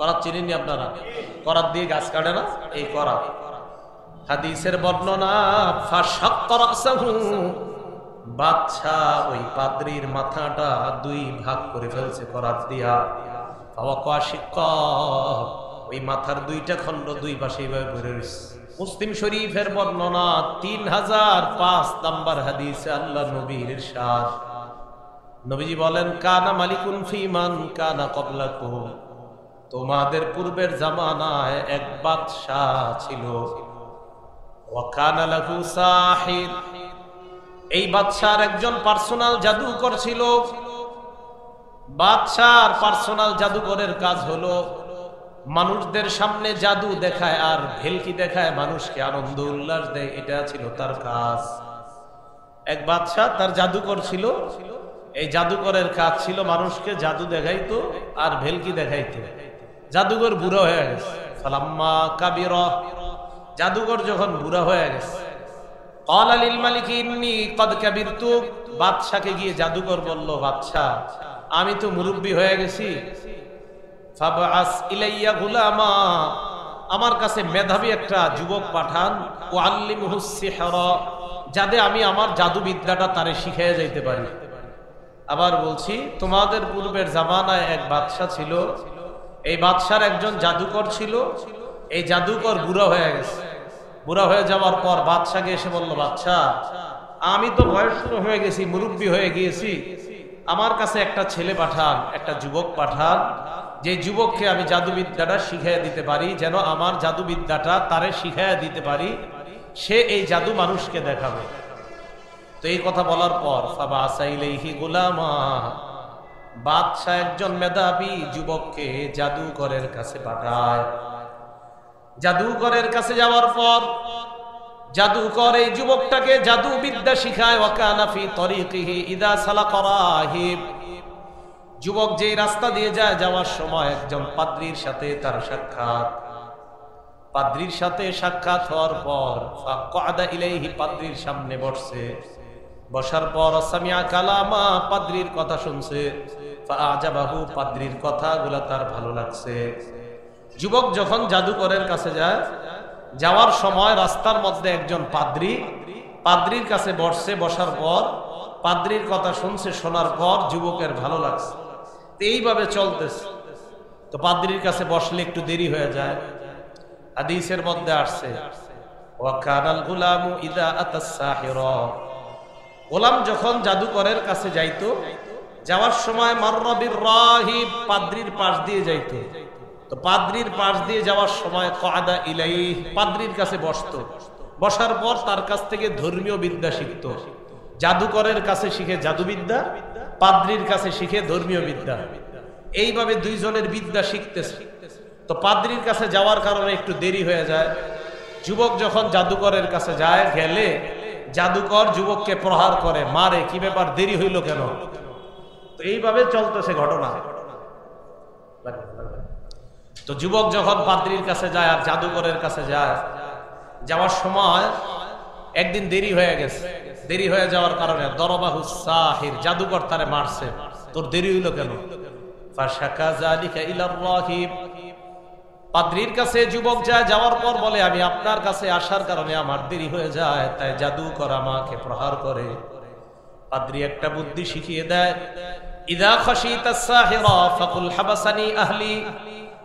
করাত চিনেননি আপনারা? করাত দিয়ে গাছ কাটে না, এই করাত। হাদিসের বর্ণনা, ফাশাক্কা রাসাহু, বাদশা ওই পাদ্রীর মাথাটা দুই ভাগ করে ফেলছে করাত দিয়া। ফাওয়াকা শিক্কা, ওই মাথার দুইটা খণ্ড দুই পাশে এইভাবে ভরে রয়েছে। মুসলিম শরীফের বর্ণনা 3005 নাম্বার হাদিসে আল্লাহ নবীর ইরশাদ, নবীজি বলেন, কানা মালিকুন ফিমান কানা ক্বাবলাকুম, তোমাদের পূর্বের জামানায় এক বাদশা ছিল। ওয়া কানা লাহু সাহির, এই বাদশার একজন পার্সোনাল জাদুকর ছিল। বাদশার পার্সোনাল জাদুকরের কাজ হলো মানুষদের সামনে জাদু দেখায় আর ভেলকি দেখায়, মানুষকে আনন্দ উল্লাস দেয়, এটা ছিল তার কাজ। এক বাদশা, তার জাদুকর ছিল। এই জাদুকরের কাজ ছিল মানুষকে জাদু দেখাইতো আর ভেলকি দেখাইতো। জাদুকর বুড়া হয়ে গেছে। ফালাম্মা কাবিরা, জাদুকর যখন বুড়া হয়ে গেছে, ক্বালা লিল মালিকি ইন্নী ক্বাদ কাবিরতু, বাদশাকে গিয়ে জাদুকর বলল, বাদশা আমি তো মুরব্বি হয়ে গেছি, ফাবআস ইলাইয়া গুলামা, আমার কাছে মেধাবী একটা যুবক পাঠান, ওয়াল্লিমহুস সিহরা, যাতে আমি আমার জাদুবিদ্যাটা তারে শিখিয়ে যাইতে পারি। আবার বলছি, তোমাদের পূর্বের জামানায় এক বাদশা ছিল, এই বাদশার একজন জাদুকর ছিল। এই জাদুকর বুড়া হয়ে গেছে। বুড়া হয়ে যাওয়ার পর বাদশাকে এসে বলল, বাদশা আমি তো বয়স্ক হয়ে গেছি, মুরব্বী হয়ে গিয়েছি, আমার কাছে একটা ছেলে পাঠান, একটা যুবক পাঠান, যে যুবককে আমি জাদুবিদ্যাটা শিখাইয়া দিতে পারি, যেন আমার জাদুবিদ্যাটা তারে শিখাইয়া দিতে পারি, সে এই জাদু মানুষকে দেখাবে। তো এই কথা বলার পর ফাবাসা ইলাইহি গুলামা, বাদশা একজন মেধাবী যুবককে জাদুকরের কাছে পাঠায়। জাদুকরের কাছে যাওয়ার পর জাদুকর এই যুবকটাকে জাদুবিদ্যা শিখায়। ওয়া কানা ফি তরিকিহি ইদা সালাকা রাহিব, যুবক যেই রাস্তা দিয়ে যায়, যাওয়ার সময় একজন পাদ্রীর সাথে তার সাক্ষাৎ। পাদ্রীর সাথে সাক্ষাৎ হওয়ার পর ফাকআদা ইলাইহি, পাদ্রীর সামনে বসছে। বসার পর সামিয়া কালামা, পাদ্রীর কথা শুনছে। ফাআজাবাহু, পাদ্রীর কথাগুলো তার ভালো লাগছে। যুবক যখন জাদুকরের কাছে যায়, যাওয়ার সময় রাস্তার মধ্যে একজন পাদ্রী পাদ্রীর কাছে বসছে। বসার পর পাদ্রীর কথা শুনছে, শোনার পর যুবকের ভালো লাগছে। এইভাবে চলতেছে। তো পাদ্রীর কাছে বসলে একটু দেরি হয়ে যায়। হাদিসের মধ্যে আসছে, ওয়া কানাল গুলামু ইদা আতাস সাহিরা, গোলাম যখন জাদুকরের কাছে যাইতো, যাওয়ার সময় মাররা বির রাহিব, পাদ্রীর পাশ দিয়ে যাইতো। তো পাদ্রীর পাশ দিয়ে যাওয়ার সময় ক্বাদা ইলাইহি, পাদ্রীর কাছে বসতো। বসার পর তার কাছ থেকে ধর্মীয় বিদ্যা শিখত। জাদুকরের কাছে শিখে জাদুবিদ্যা, পাদ্রীর কাছে শিখে ধর্মীয় বিদ্যা। এইভাবে দুইজনের বিদ্যা শিখতেছে। তো পাদ্রীর কাছে যাওয়ার কারণে একটু দেরি হয়ে যায়। যুবক যখন জাদুকরের কাছে যায়, গেলে জাদুকর যুবককে প্রহার করে, মারে, কি ব্যাপার, দেরি হইল কেন? তো এইভাবে চলতেছে ঘটনা। তো যুবক যখন পাদ্রীর কাছে যায় আর জাদুকরের কাছে যায়, যাওয়ার সময় একদিন দেরি হয়ে গেছে। দেরি হয়ে যাওয়ার কারণে দরবাহু সাহির, জাদুকর তারে মারছে। তোর দেরি হইল কেন? ফাশাকা যালিকা ইলার রাহিব, পাদ্রীর কাছে যুবক যায়। যাওয়ার পর বলে, আমি আপনার কাছে আসার কারণে আমার দেরি হয়ে যায়, তাই জাদুকর আমাকে প্রহার করে। পাদ্রী একটা বুদ্ধি শিখিয়ে দেয়, ইদা খাশিতাস সাহিরা ফাকুল হাবাসানি আহলি,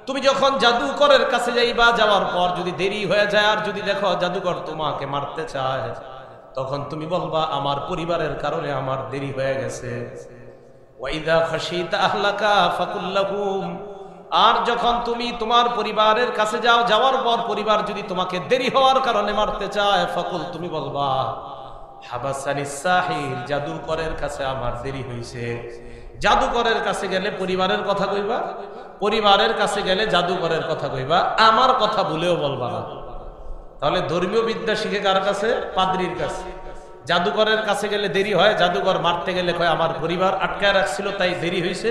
তুমি যখন জাদুকরের কাছে যাইবা, যাওয়ার পর যদি দেরি হয়ে যায় আর যদি দেখো জাদুকর তোমাকে মারতে চায়, তখন তুমি বলবা আমার পরিবারের কারণে আমার দেরি হয়ে গেছে। ওয়া ইদা খাশিতা আহলাকা ফাকুল লাহুম, আর যখন তুমি তোমার পরিবারের কাছে যাও, যাওয়ার পর পরিবার যদি তোমাকে দেরি হওয়ার কারণে মারতে চায়, ফাকুল, তুমি বলবা হাবাসানিস সাহির, জাদুকরের কাছে আমার দেরি হয়েছে। জাদুকরের কাছে গেলে পরিবারের কথা কইবা, পরিবারের কাছে গেলে জাদুকরের কথা কইবা, আমার কথা বলেও বলবা না। তাহলে ধর্মীয় বিদ্যা শিখে কার কাছে? পাদ্রীর কাছে। জাদুকরের কাছে গেলে দেরি হয়, জাদুকর মারতে গেলে কয় আমার পরিবার আটকায় রাখছিল তাই দেরি হয়েছে।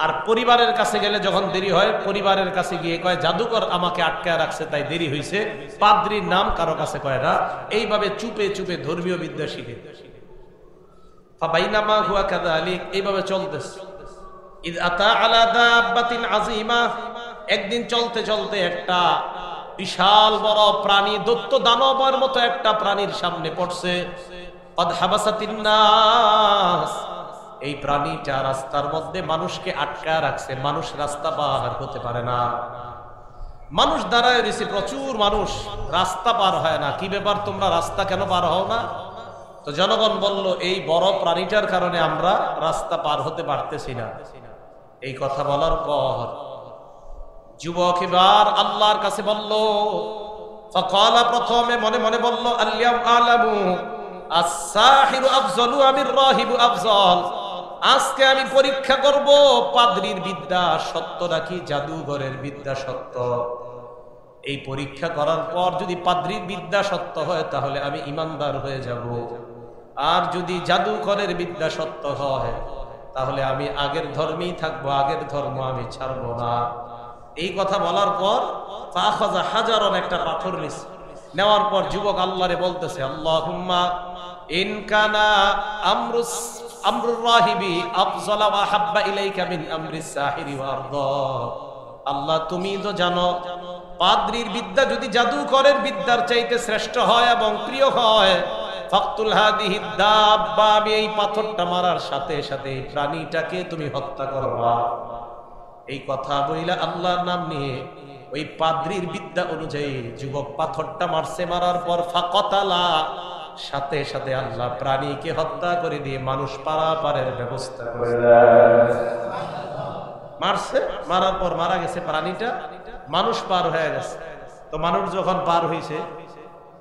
আর পরিবারের কাছে গেলে যখন দেরি হয়, পরিবারের কাছে গিয়ে কয় জাদুকর আমাকে আটকায় রাখছে তাই দেরি হয়েছে। পাদ্রীর নাম কারো কাছে কয় না। এইভাবে চুপে চুপে ধর্মীয় বিদ্যা শিখে। ফাবাইনামা হুয়া কাযালিক, এইভাবে চলতেছে। ইয আতা আলা দাব্বাতিন আযীমা, একদিন চলতে চলতে একটা বিশাল বড় প্রাণী, দৈত্য দানবের মতো একটা প্রাণীর সামনে পড়ছে। কদ হাবাসাতিন নাস, এই প্রাণীটা রাস্তার মধ্যে মানুষকে আটকায় রাখছে, মানুষ রাস্তা পার হতে পারে না। মানুষ দাঁড়ায় রয়েছে, প্রচুর মানুষ, রাস্তা পার হয় না। কি ব্যাপার, তোমরা রাস্তা কেন পার হও না? তো জনগণ বলল, এই বড় প্রাণীটার কারণে আমরা রাস্তা পার হতে পারতেছি না। এই কথা বলার পর যুবক এবার আল্লাহর কাছে বলল, ফাকালা, প্রথমে মনে মনে বলল, আল্লাহু আলামু আস-সাহিরু আফজালু আমির রাহিবু আফজাল। আজকে আমি পরীক্ষা করব পাদ্রীর বিদ্যা সত্য নাকি জাদুঘরের বিদ্যা সত্য। এই পরীক্ষা করার পর যদি পাদ্রীর বিদ্যা সত্য হয় তাহলে আমি ঈমানদার হয়ে যাব, আর যদি জাদুঘরের বিদ্যা সত্য হয় তাহলে আমি আগের ধর্মেই থাকবো, আগের ধর্ম আমি ছাড়বো না। এই কথা বলার পর ফাখাযা হাজারন, একটা পাথর নিছে। নেওয়ার পর যুবক আল্লাহরে বলতেছে, আল্লাহুম্মা ইন কানা আমরুর রাহিবি আফযালা ওয়া হাব্বা ইলাইকা মিন আমরিস সাহিরি ওয়া আরদা। আল্লাহ, তুমি তো জানো পাদ্রীর বিদ্যা যদি জাদুকরের বিদ্যার চাইতে শ্রেষ্ঠ হয় এবং প্রিয় হয়, ফাকতুল হাদিহি দাব্বা, আমি এই পাথরটা মারার সাথে সাথে এই প্রাণীটাকে তুমি হত্যা করবা। এই কথা বইলা আল্লাহর নাম নিয়ে ওই পাদ্রীর বিদ্যা অনুযায়ী যুবক পাথরটা মারছে। মারার পর ফাকাতালা, সাথে সাথে আল্লাহ প্রাণীকে হত্যা করে দিয়ে মানুষ পারাপারের ব্যবস্থা করে দেয়। মারছে, মারার পর মারা গেছে প্রাণীটা, মানুষ পার হয়ে গেছে। তো মানুষ যখন পার হয়েছে,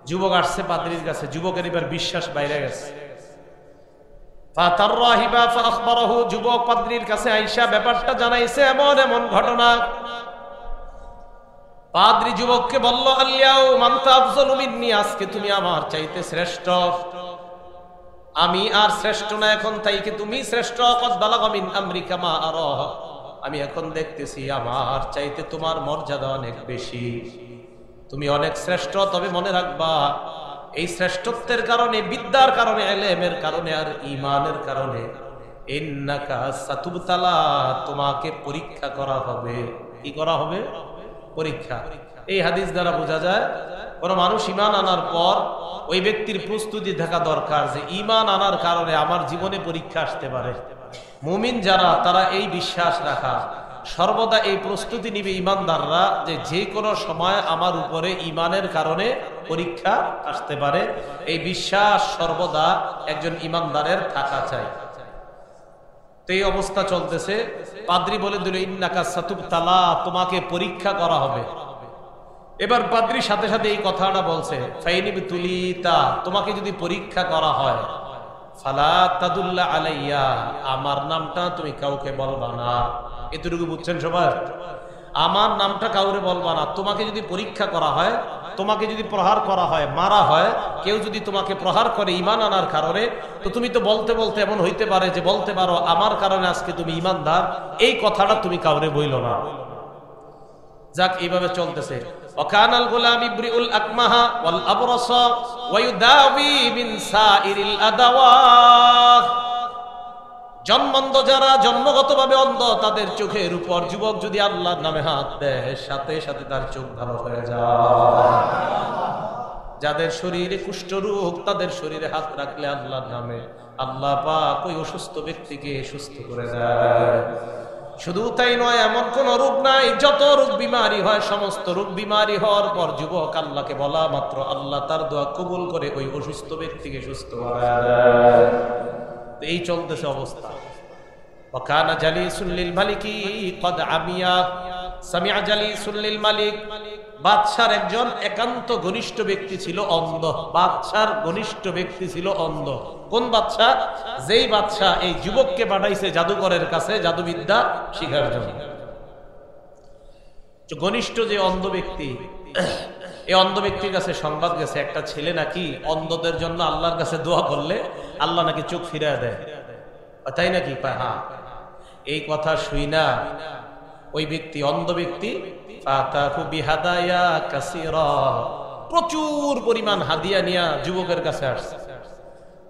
যুবক আসছে পাদ্রীর কাছে, যুবকের এবার বিশ্বাস বাইরে গেছে। যুবক পাদ্রীর কাছে আইসা ব্যাপারটা জানাইছে, এমন এমন ঘটনা। পাদ্রী যুবককে বলল, আল্লাহু মানতা আফজালু মিন্নি, আজকে তুমি আমার চাইতে শ্রেষ্ঠ, আমি আর শ্রেষ্ঠ না এখন, তাই কি তুমি শ্রেষ্ঠ। কদ বালাগা মিন আমরিকা মা আরা, আমি এখন দেখতেছি আমার চাইতে তোমার মর্যাদা অনেক বেশি, তুমি অনেক শ্রেষ্ঠ। তবে মনে রাখবা, এই শ্রেষ্ঠত্বের কারণে, বিদ্যার কারণে, ইলমের কারণে আর ঈমানের কারণে ইন্নাকা সাতুবতালা, তোমাকে পরীক্ষা করা হবে। কি করা হবে? পরীক্ষা। এই হাদিস দ্বারা বোঝা যায়, কোন মানুষ ঈমান আনার পর ওই ব্যক্তির প্রস্তুতি থাকা দরকার যে ঈমান আনার কারণে আমার জীবনে পরীক্ষা আসতে পারে। মুমিন যারা, তারা এই বিশ্বাস রাখা, সর্বদা এই প্রস্তুতি নিবে ঈমানদাররা, যে যে কোনো সময় আমার উপরে ঈমানের কারণে পরীক্ষা আসতে পারে। এই বিশ্বাস সর্বদা একজন ঈমানদারের থাকা চাই। তো এই অবস্থা চলতেছে। পাদ্রী বলে দিল, ইন্নাকা সাতুবতালা, তোমাকে পরীক্ষা করা হবে। এবার পাদ্রী সাথে সাথে এই কথাটা বলছে, ফাইনিবতুলিতা, তোমাকে যদি পরীক্ষা করা হয়, ফালা তাদুল্লা আলাইয়া, আমার নামটা তুমি কাউকে বলবা না। এতটুকু বুঝছেন সবাই? আমার নামটা কাউরে বলবা না। তোমাকে যদি পরীক্ষা করা হয়, তোমাকে যদি প্রহার করা হয়, মারা হয়, কেউ যদি তোমাকে প্রহার করে ঈমান আনার কারণে, তো তুমি তো বলতে বলতে এমন হইতে পারে যে বলতে পারো আমার কারণে আজকে তুমি ঈমানদার, এই কথাটা তুমি কাউরে বইলো না। যাক, এইভাবে চলতেছে। ওয়াকানাল গোলাম ইব্রিউল আকমাহা ওয়াল আবরাসা ওয়া ইউদাবি মিন সাইরিল আদাওয়া। জন্মন্ধ যারা, জন্মগতভাবে অন্ধ, তাদের চোখের উপর যুবক যদি আল্লাহর নামে হাত দেয়, সাথে সাথে তার চোখ ভালো হয়ে যায়। যাদের শরীরে কুষ্ঠরোগ, তাদের শরীরে হাত রাখলে আল্লাহর নামে আল্লাহ পাক ওই অসুস্থ ব্যক্তিকে সুস্থ করে দেয়। শুধু তাই নয়, এমন কোন রোগ নাই, যত রোগ বিমারি হয়, সমস্ত রোগ বিমারি হওয়ার পর যুবক আল্লাহকে বলা মাত্র আল্লাহ তার দোয়া কবুল করে ওই অসুস্থ ব্যক্তিকে সুস্থ করে দেয়। এই চলতেছে অবস্থা। ওয়াকানা জালিসুল লিল মালিকি কদ আমিয়া সামিআ জালিসুল লিল মালিক, বাদশার একজন একান্ত ঘনিষ্ঠ ব্যক্তি ছিল অন্ধ। বাদশার ঘনিষ্ঠ ব্যক্তি ছিল অন্ধ। কোন বাদশা? যেই বাদশা এই যুবককে পাঠাইছে জাদুকরের কাছে জাদুবিদ্যা শিখার জন্য। ঘনিষ্ঠ যে অন্ধ ব্যক্তি, এই অন্ধ ব্যক্তির কাছে সংবাদ গেছে, একটা ছেলে নাকি অন্ধদের জন্য আল্লাহর কাছে দোয়া করলে আল্লাহ নাকি চোখ ফিরিয়ে দেয়। তাই নাকি? হ্যাঁ। এই কথা শুই না ওই ব্যক্তি, অন্ধ ব্যক্তি, প্রচুর পরিমাণ হাদিয়া নিয়া যুবকের কাছে আসছে।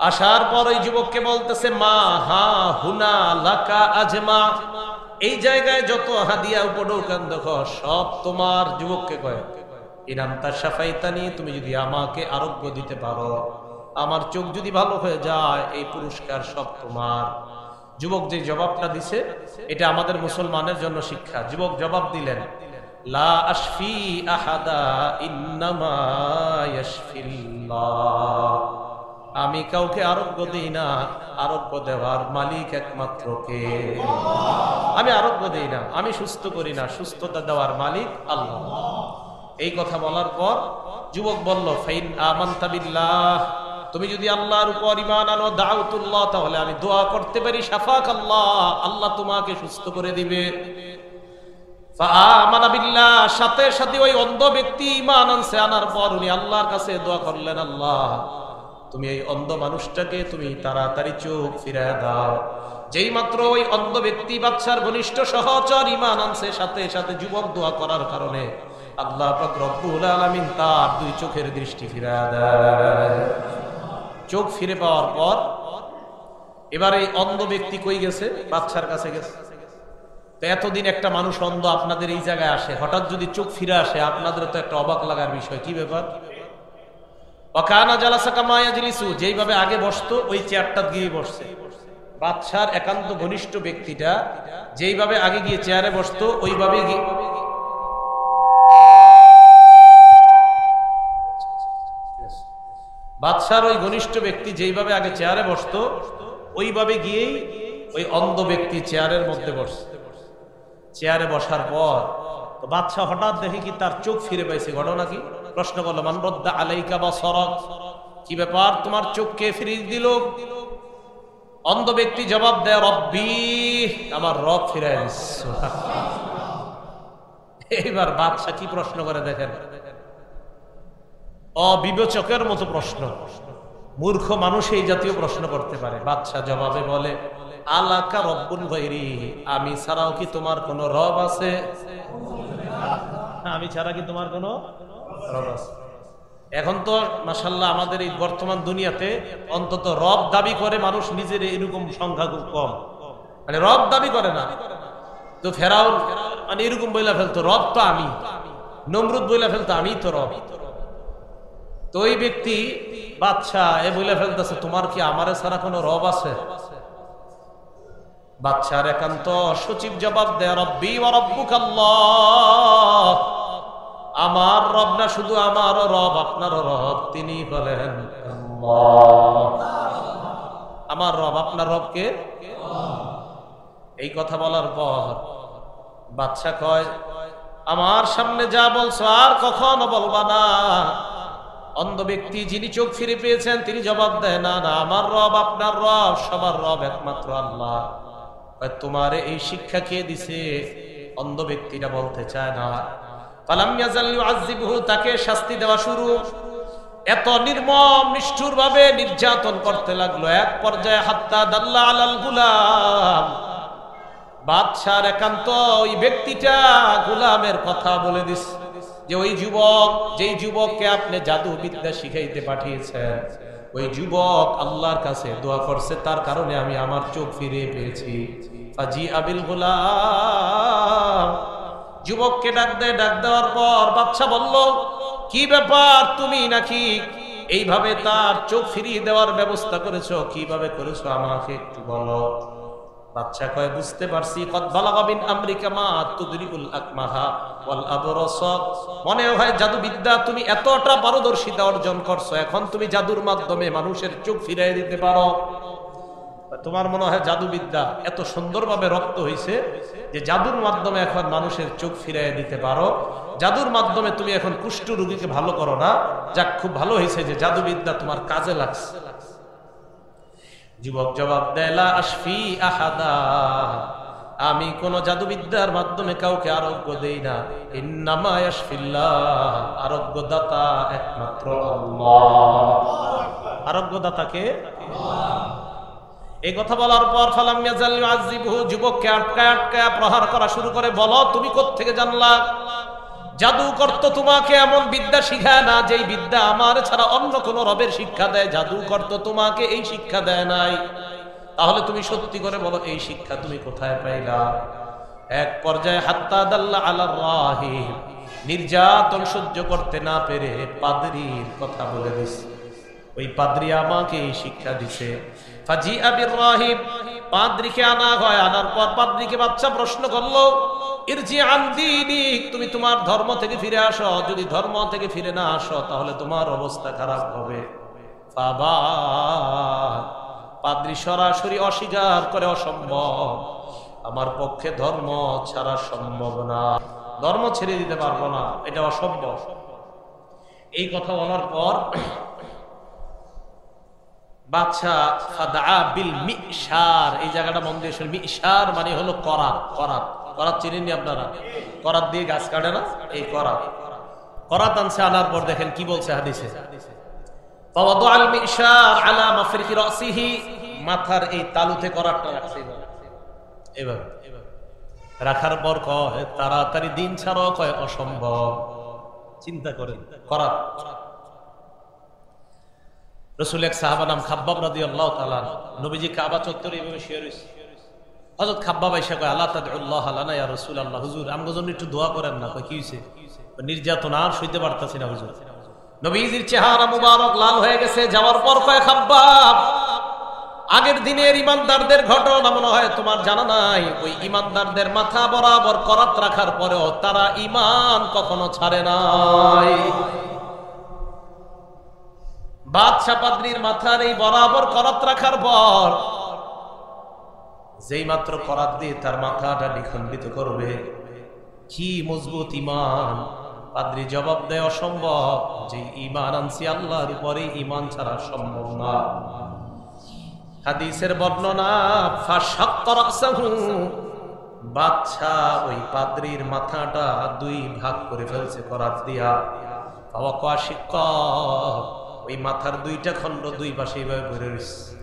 আসার পর ওই যুবককে বলতেছে, মা হা হুনা লাকা আজমা, এই জায়গায় যত হাদিয়া উপঢৌকান দেখো সব তোমার। যুবককে কয় ইনান্তা সাফাইতানি, তুমি যদি আমাকে আরোগ্য দিতে পারো, আমার চোখ যদি ভালো হয়ে যায়, এই পুরস্কার সব তোমার। যুবক যে জবাবটা দিছে এটা আমাদের মুসলমানের জন্য শিক্ষা। যুবক জবাব দিলেন, লা আশফি আহাদা ইন্নামা ইয়াশফিল্লাহ, আমি কাউকে আরোগ্য দিই না, আরোগ্য দেওয়ার মালিক একমাত্র কে? আমি আরোগ্য দিই না, আমি সুস্থ করি না, সুস্থতা দেওয়ার মালিক আল্লাহ। এই কথা বলার পর যুবক বলল, ফাইন আমানতা বিল্লাহ, তুমি যদি আল্লাহর উপর ঈমান আনো, দাউতুল্লাহ, তাহলে আমি দোয়া করতে পারি, শাফাক আল্লাহ, আল্লাহ তোমাকে সুস্থ করে দিবে। ফাআমানা বিল্লাহ, সাথে সাথে ওই অন্ধ ব্যক্তি ঈমান আনছে, আনার পর উনি আল্লাহর কাছে দোয়া করলেন, আল্লাহ তুমি এই অন্ধ মানুষটাকে তুমি তাড়াতাড়ি চোখ ফিরিয়ে দাও। যেই মাত্র ওই অন্ধ ব্যক্তি বাদশার ঘনিষ্ঠ সহচর ঈমান আনছে, সাথে সাথে যুবক দোয়া করার কারণে আল্লাহ পাক রব্বুল আলামিন তার দুই চোখের দৃষ্টি ফিরিয়ে দেয়। চোখ ফিরে পাওয়ার পর এবার এই অন্ধ ব্যক্তি কই গেছে? বাদশার কাছে গেছে। তো এতদিন একটা মানুষ অন্ধ আপনাদের এই জায়গায় আসে, হঠাৎ যদি চোখ ফিরে আসে, আপনাদের তো একটা অবাক লাগার বিষয়। কি ব্যাপার? ওয়াকানা জালাসা কামা ইয়াজলিসু, যেইভাবে আগে বসতো ওই চেয়ারটা গিয়ে বসছে। বাদশার একান্ত ঘনিষ্ঠ ব্যক্তিটা যেইভাবে আগে গিয়ে চেয়ারে বসতো ওইভাবে গিয়ে, বাদশার ওই ঘনিষ্ঠ ব্যক্তি যেইভাবে আগে চেয়ারে বসতো ওইভাবে গিয়েই ওই অন্ধ ব্যক্তি চেয়ারের মধ্যে বসছে। চেয়ারে বসার পর তো বাদশা হঠাৎ দেখে কি তার চোখ ফিরে পাইছে। ঘটনা কি? প্রশ্ন করলো, মান রদ্দা আলাইকা বাসারাক, কি ব্যাপার, তোমার চোখ কে ফিরিয়ে দিল? অন্ধ ব্যক্তি জবাব দেয়, রব্বি, আমার রব ফিরায় দিচ্ছে। এইবার বাদশা কি প্রশ্ন করে দেখেন, অবিবেচকের মতো প্রশ্ন। মূর্খ মানুষ এই জাতীয় প্রশ্ন করতে পারে। বাদশা জবাবে বলে, আলাকা রব্বুন গায়রি, আমি ছাড়াও কি তোমার কোন রব আছে? আমি ছাড়া কি তোমার কোন রব আছে? এখন তো মাশাআল্লাহ আমাদের এই বর্তমান দুনিয়াতে অন্তত রব দাবি করে মানুষ নিজের এরকম সংখ্যা খুব কম, মানে রব দাবি করে না। তো ফেরাউন মানে এরকম বইলা ফেলতো, রব তো আমি। নমরুদ বইলা ফেলতো, আমি তো রব। তো ওই ব্যক্তি বাদশাহ এ বইলা ফেলতেছে, তোমার কি আমারে ছাড়া কোনো রব আছে? বাদশার একান্ত সচিব জবাব দেয়, রব্বি ওয়া রব্বুকাল্লাহ, আমার রব না শুধু আমারও রব, আপনারও রব। তিনি বলেন, আমার রব, আপনার রব কে? এই কথা বলার পর বাদশা কয়, আমার সামনে যা বলছো আর কখনো বলবা না। অন্ধ ব্যক্তি যিনি চোখ ফিরে পেয়েছেন তিনি জবাব দেয়, না না, আমার রব, আপনার রব, সবার রব একমাত্র আল্লাহ। তোমার এই শিক্ষা কে দিছে? অন্ধ ব্যক্তিটা বলতে চায় না। ফালাম ইয়াজাল ইউআযিবুহু, তাকে শাস্তি দেওয়া শুরু। এত নির্মম নিষ্ঠুর ভাবে নির্যাতন করতে লাগলো। এক পর্যায়ে হাত্তা দাল্লা আলাল গুলাম, বাদশার একান্ত ওই ব্যক্তিটা গোলামের কথা বলে দিস যে ওই যুবক, যেই যুবককে আপনি জাদু বিদ্যা শিখাইতে পাঠিয়েছেন, ওই যুবক আল্লাহর কাছে দোয়া করছে, তার কারণে আমি আমার চোখ ফিরে পেয়েছি। ফাজি আবিল গোলাম, যুবককে ডাক দেয়। ডাক দেওয়ার পর বাদশা বলল, কি ব্যাপার, তুমি নাকি এইভাবে তার চোখ ফিরিয়ে দেওয়ার ব্যবস্থা করেছো? কিভাবে করেছো আমাকে একটু বলো। বাদশা কয়, বুঝতে পারছি, কদ বালাগা মিন আমরিকা মা তুদরিকুল আকমাহা ওয়াল আবরাস, মনে হয় জাদুবিদ্যা তুমি এতটা পারদর্শিতা অর্জন করছো, এখন তুমি জাদুর মাধ্যমে মানুষের চোখ ফিরিয়ে দিতে পারো। তোমার মনে হয় জাদুবিদ্যা এত সুন্দরভাবে রপ্ত হয়েছে যে জাদুর মাধ্যমে এখন মানুষের চোখ ফিরিয়ে দিতে পারো। জাদুর মাধ্যমে তুমি এখন কুষ্ঠ রোগীকে ভালো করো না। যাক, খুব ভালো হয়েছে যে জাদুবিদ্যা তোমার কাজে লাগছে। যুবক জবাব দেয়, লা আশফি আহাদা, আমি কোন জাদুবিদ্যার মাধ্যমে কাউকে আরোগ্য দেই না। ইন্নামা ইয়াশফিল্লাহ, আরোগ্য দাতা একমাত্র আল্লাহ। আরোগ্য দাতাকে এই কথা বলার পর ফালাম ইয়াজাল ইউআযিবুহু, যুবককে আটকায় আটকায় প্রহার করা শুরু করে। বলো, তুমি কোত্থেকে জানলা? জাদুকর তো তোমাকে এমন বিদ্যা শিখায় না যেই বিদ্যা আমার ছাড়া অন্য কোন রবের শিক্ষা দেয়। জাদুকর তো তোমাকে এই শিক্ষা দেয় নাই। তাহলে তুমি সত্যি করে বলো, এই শিক্ষা তুমি কোথায় পাইলা? এক পর্যায়ে হাত্তা দাল্লা আলা রাহিব, নির্যাতন সহ্য করতে না পেরে পাদ্রীর কথা বলে দিছে। ওই পাদ্রী আমাকে শিক্ষা দিছে। ফাজিআ বির রাহিব, পাদ্রীকে আনা হয়। আনার পর পাদ্রীকে বাচ্চা প্রশ্ন করলো, ইরজি আন দীনিক, তুমি তোমার ধর্ম থেকে ফিরে আসো। যদি ধর্ম থেকে ফিরে না আসো তাহলে তোমার অবস্থা খারাপ হবে। ফাবা, পাদ্রী সরাসরি অস্বীকার করে, অসম্ভব, আমার পক্ষে ধর্ম ছাড়া সম্ভব না, ধর্ম ছেড়ে দিতে পারবো না, এটা অসম্ভব। এই কথা বলার পর বাদশা ফাদা বিল মিশার, এই জায়গাটা মন দিয়ে শুনুন। মিশার মানে হলো করাত। করাত, করাত চিনেননি আপনারা? করাত দিয়ে গাছ কাটে না, এই করাত। করাত আনছে, আনার পর দেখেন কি বলছে হাদিসে, ফাওয়াদা আল মিশার আলা মাফরিকি রাসিহি, মাথার এই তালুতে করাতটা রাখছে এবার। রাখার পর কয় তাড়াতাড়ি দিন ছাড়াও, কয় অসম্ভব। চিন্তা করেন, করাত। রাসূল এক সাহাবা নাম খাব্বাব রাদিয়াল্লাহু তাআলা, নবীজি কাবা চত্বরে এভাবে শুয়ে রয়েছে। হযরত খাব্বাব আয়েশা কয় আল্লাহ তাদউল্লাহ লানা ইয়া রাসূলুল্লাহ, হুজুর আমগো জন্য একটু দোয়া করেন না। কয় কি হইছে? নির্যাতন আর সইতে পারতাছি না হুজুর। নবীজির চেহারা মুবারক লাল হয়ে গেছে। যাওয়ার পর কয় খাব্বাব, আগের দিনের ইমানদারদের ঘটনা মনে হয় তোমার জানা নাই। ওই ইমানদারদের মাথা বরাবর করাত রাখার পরেও তারা ঈমান কখনো ছাড়ে নাই। বাদশা পাদ্রীর মাথার এই বরাবর করাত রাখার পর যেই মাত্র করাত দিয়ে তার মাথাটা নিখণ্ডিত করবে, কি মজবুত ঈমান। পাদ্রী জবাব দেয় অসম্ভব, যে ঈমান আনছি আল্লাহর উপরে, ঈমান ছাড়া সম্ভব না। হাদিসের বর্ণনা, ফাশাক্কা রাসাহু, বাদশা ওই পাদ্রীর মাথাটা দুই ভাগ করে ফেলছে করাত দিয়া। ফাওয়াকা শিক্কা, ওই মাথার দুইটা খণ্ড দুই পাশে এইভাবে পড়ে রয়েছে।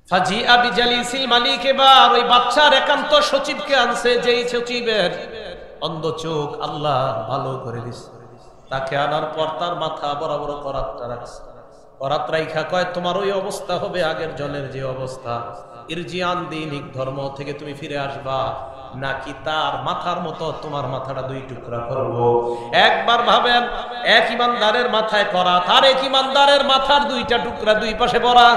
ফাজিআ বিজালিসিল মালিক, এবার ওই বাদশার একান্ত সচিবকে আনছে, যেই সচিবের অন্ধ চোখ আল্লাহ ভালো করে দিছে। তাকে আনার পর তার মাথা বরাবর করাতটা রাখছে। করাত রাইখা কয় তোমার ওই অবস্থা হবে আগের জনের যে অবস্থা। ইরজিআন দীনিক, ধর্ম থেকে তুমি ফিরে আসবা, নাকি তার মাথার মতো তোমার মাথাটা দুই টুকরা করব। একবার ভাবেন, এক ইমানদারের মাথায় করাত, আর এক ইমানদারের মাথার দুইটা টুকরা দুই পাশে পড়া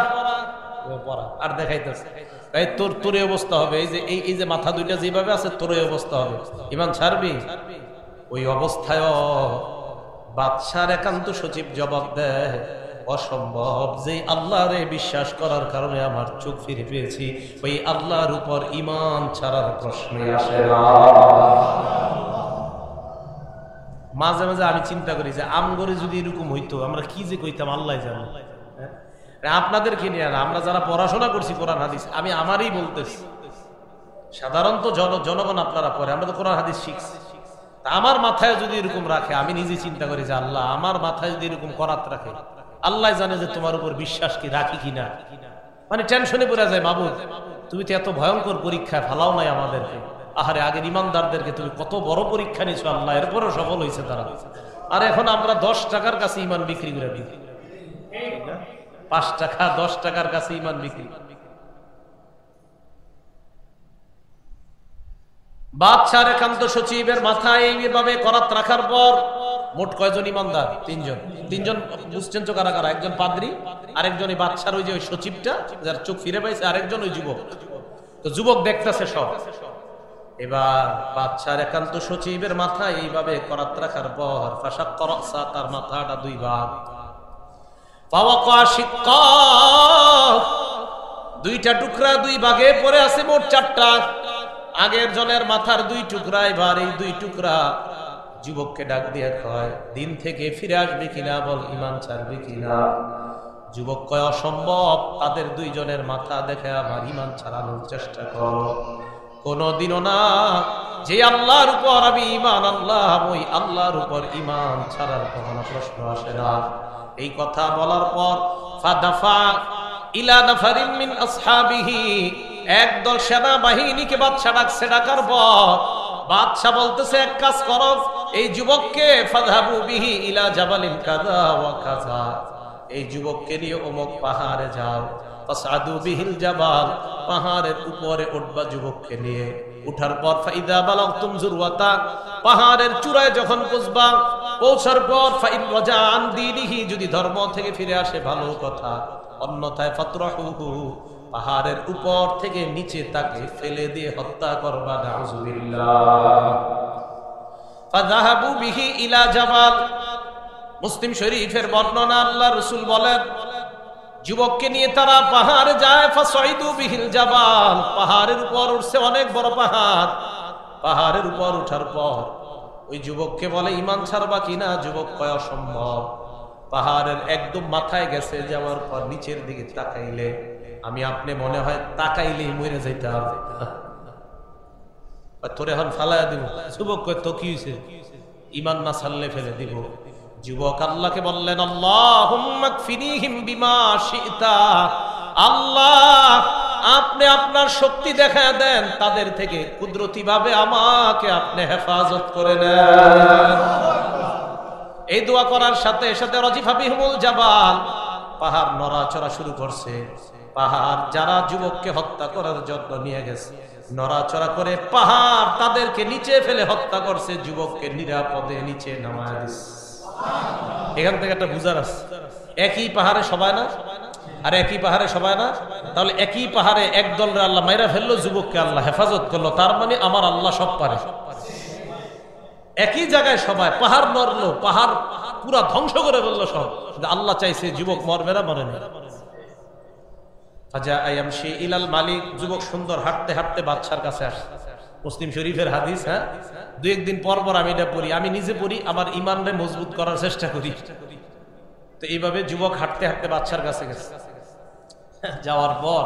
আর দেখাইতেছে। তাই তোর অবস্থা হবে, এই যে মাথা দুইটা যেভাবে আছে তোর অবস্থা হবে। ঈমান ছাড়বি? ওই অবস্থায় বাদশার একান্ত সচিব জবাব দেয় অসম্ভব, যে আল্লাহরে বিশ্বাস করার কারণে আমার চোখ ফিরে পেয়েছি, ওই আল্লাহর উপর ঈমান ছাড়ার প্রশ্নই আসে না। মাঝে মাঝে আমি চিন্তা করি যে আমগরে যদি এরকম হইতো আমরা কি যে কইতাম আল্লাহ জানে। আপনাদেরকে নিয়ে না, আমরা যারা পড়াশোনা করছি কোরআন হাদিস, আমি আমারই বলতেছি, সাধারণত জনগণ আপনারা পড়ে, আমরা তো কোরআন হাদিস শিখছি। আমার মাথায় যদি এরকম রাখে, আমি নিজে চিন্তা করি যে আল্লাহ আমার মাথায় যদি এরকম করাত রাখে, আল্লাহ জানে যে তোমার উপর বিশ্বাস কি রাখি কিনা। মানে টেনশনে পড়ে যায়, মাবুদ তুমি তো এত ভয়ঙ্কর পরীক্ষায় ফালাও নাই আমাদেরকে। আহারে, আগের ইমানদারদেরকে তুমি কত বড় পরীক্ষা নিয়েছো আল্লাহ, এরপরও সফল হয়েছে তারা। আর এখন আমরা 10 টাকার কাছে ইমান বিক্রি করে দিই, 5 টাকা 10 টাকার কাছে ইমান বিক্রি। বাদশার একান্ত সচিবের মাথায় এইভাবে করাত রাখার পর মোট কয়জন ইমানদার? 3জন। বুঝছেন তো কারা কারা? একজন পাদ্রী, আরেকজন এই বাদশার ওই যে সচিবটা যার চোখ ফিরে পাইছে, আরেকজন ওই যুবক। তো যুবক দেখতেছে সব। এবার বাদশার একান্ত সচিবের মাথায় এইভাবে করাত রাখার পর ফাশাক্কা রাসা, তার মাথাটা দুই ভাগ। ফাওয়াকা শিক্কা, দুইটা টুকরা দুই ভাগে পড়ে আছে, মোট 4টা। আগের জনের মাথার 2 টুকরা, এবার এই 2 টুকরা। যুবককে ডাক দিয়ে কয় দিন থেকে ফিরে আসবে কিনা, বল ঈমান ছাড়বে কিনা। যুবক কয় অসম্ভব, তাদের 2 জনের মাথা দেখে আমার ঈমান ছাড়ানোর চেষ্টা করো। কোনদিনও না, যে আল্লাহর উপর আমি ঈমান আনলাম, ওই আল্লাহর উপর ঈমান ছাড়ার কোনো প্রশ্ন আসে না। এই কথা বলার পর ফাদাফা ইলা নাফারিন মিন আসহাবিহি, একদল সেনাবাহিনীকে বাদশা ডাকছে। ডাকার পর বাদশা বলতেছে এক কাজ করো, এই যুবককে ফাযহাবু বিহি ইলা জাবালিন কাযা ওয়া কাযা, এই যুবককে নিয়ে অমুক পাহাড়ে যাও, ফাসআদু বিহিল জাবাল, পাহাড়ের উপরে উঠবা যুবককে নিয়ে। উঠার পর ফাইদা বালাগতুম যুরওয়াতা, পাহাড়ের চূড়ায় যখন পৌঁছার পর ফাইন রাজা আন দীনিহি, যদি ধর্ম থেকে ফিরে আসে ভালো কথা, অন্যথায় ফাতরাহুহু, পাহাড়ের উপর থেকে নিচে তাকে ফেলে দিয়ে হত্যা করবা। নাউযুবিল্লাহ। ফাযাহাবু বিহি ইলা জাবাল। মুসলিম শরীফের বর্ণনা, আল্লাহ রাসূল বলেন যুবককে নিয়ে তারা পাহাড়ে যায়। ফাসাইদু বিহিল জাবাল, পাহাড়ের উপর উঠছে, অনেক বড় পাহাড়। পাহাড়ের উপর উঠার পর ওই যুবককে বলে ঈমান ছাড়বা কিনা? যুবক কয় অসম্ভব। পাহাড়ের একদম মাথায় গেছে, যাওয়ার পর নিচের দিকে তাকাইলে আমি আপনি মনে হয় তাকাইলেই মরে যাইতাম। তোরে এখন ফালাইয়া দিব। যুবক কয় তো কি হইছে? ঈমান না ছাড়লে ফেলে দিব। যুবক আল্লাহকে বললেন আল্লাহুম্মা কফিনিহিম বিমা শি'তা, আল্লাহ আপনি আপনার শক্তি দেখায় দেন, তাদের থেকে কুদরতি ভাবে আমাকে আপনি হেফাজত করে নেন। এই দোয়া করার সাথে সাথে রাজিফা বিহিমুল জাবাল, পাহাড় নড়াচড়া শুরু করছে। পাহাড় যারা যুবককে হত্যা করার জন্য নিয়ে গেছে নড়াচড়া করে পাহাড় তাদেরকে নিচে ফেলে হত্যা করছে, যুবককে নিরাপদে নিচে নামায় দিচ্ছে। এখান থেকে একটা বুঝার আছে, একই পাহাড়ে সবাই না, আর একই পাহাড়ে সবাই না। তাহলে একই পাহাড়ে একদল আল্লাহ মাইরা ফেললো, যুবককে আল্লাহ হেফাজত করলো, তার মানে আমার আল্লাহ সব পারে। একই জায়গায় সবাই, পাহাড় নড়লো, পাহাড় পুরা ধ্বংস করে ফেললো সব, আল্লাহ চাইছে যুবক মরবে না, মরে না। ইলাল মালিক, যুবক সুন্দর হাঁটতে হাঁটতে বাদশার কাছে আসে। মুসলিম শরীফের হাদিস। হ্যাঁ, দুই একদিন পর পর আমি এটা পড়ি, আমি নিজে পড়ি, আমার ইমানরে মজবুত করার চেষ্টা করি। তো এইভাবে যুবক হাঁটতে হাঁটতে বাদশার কাছে গেছে। যাওয়ার পর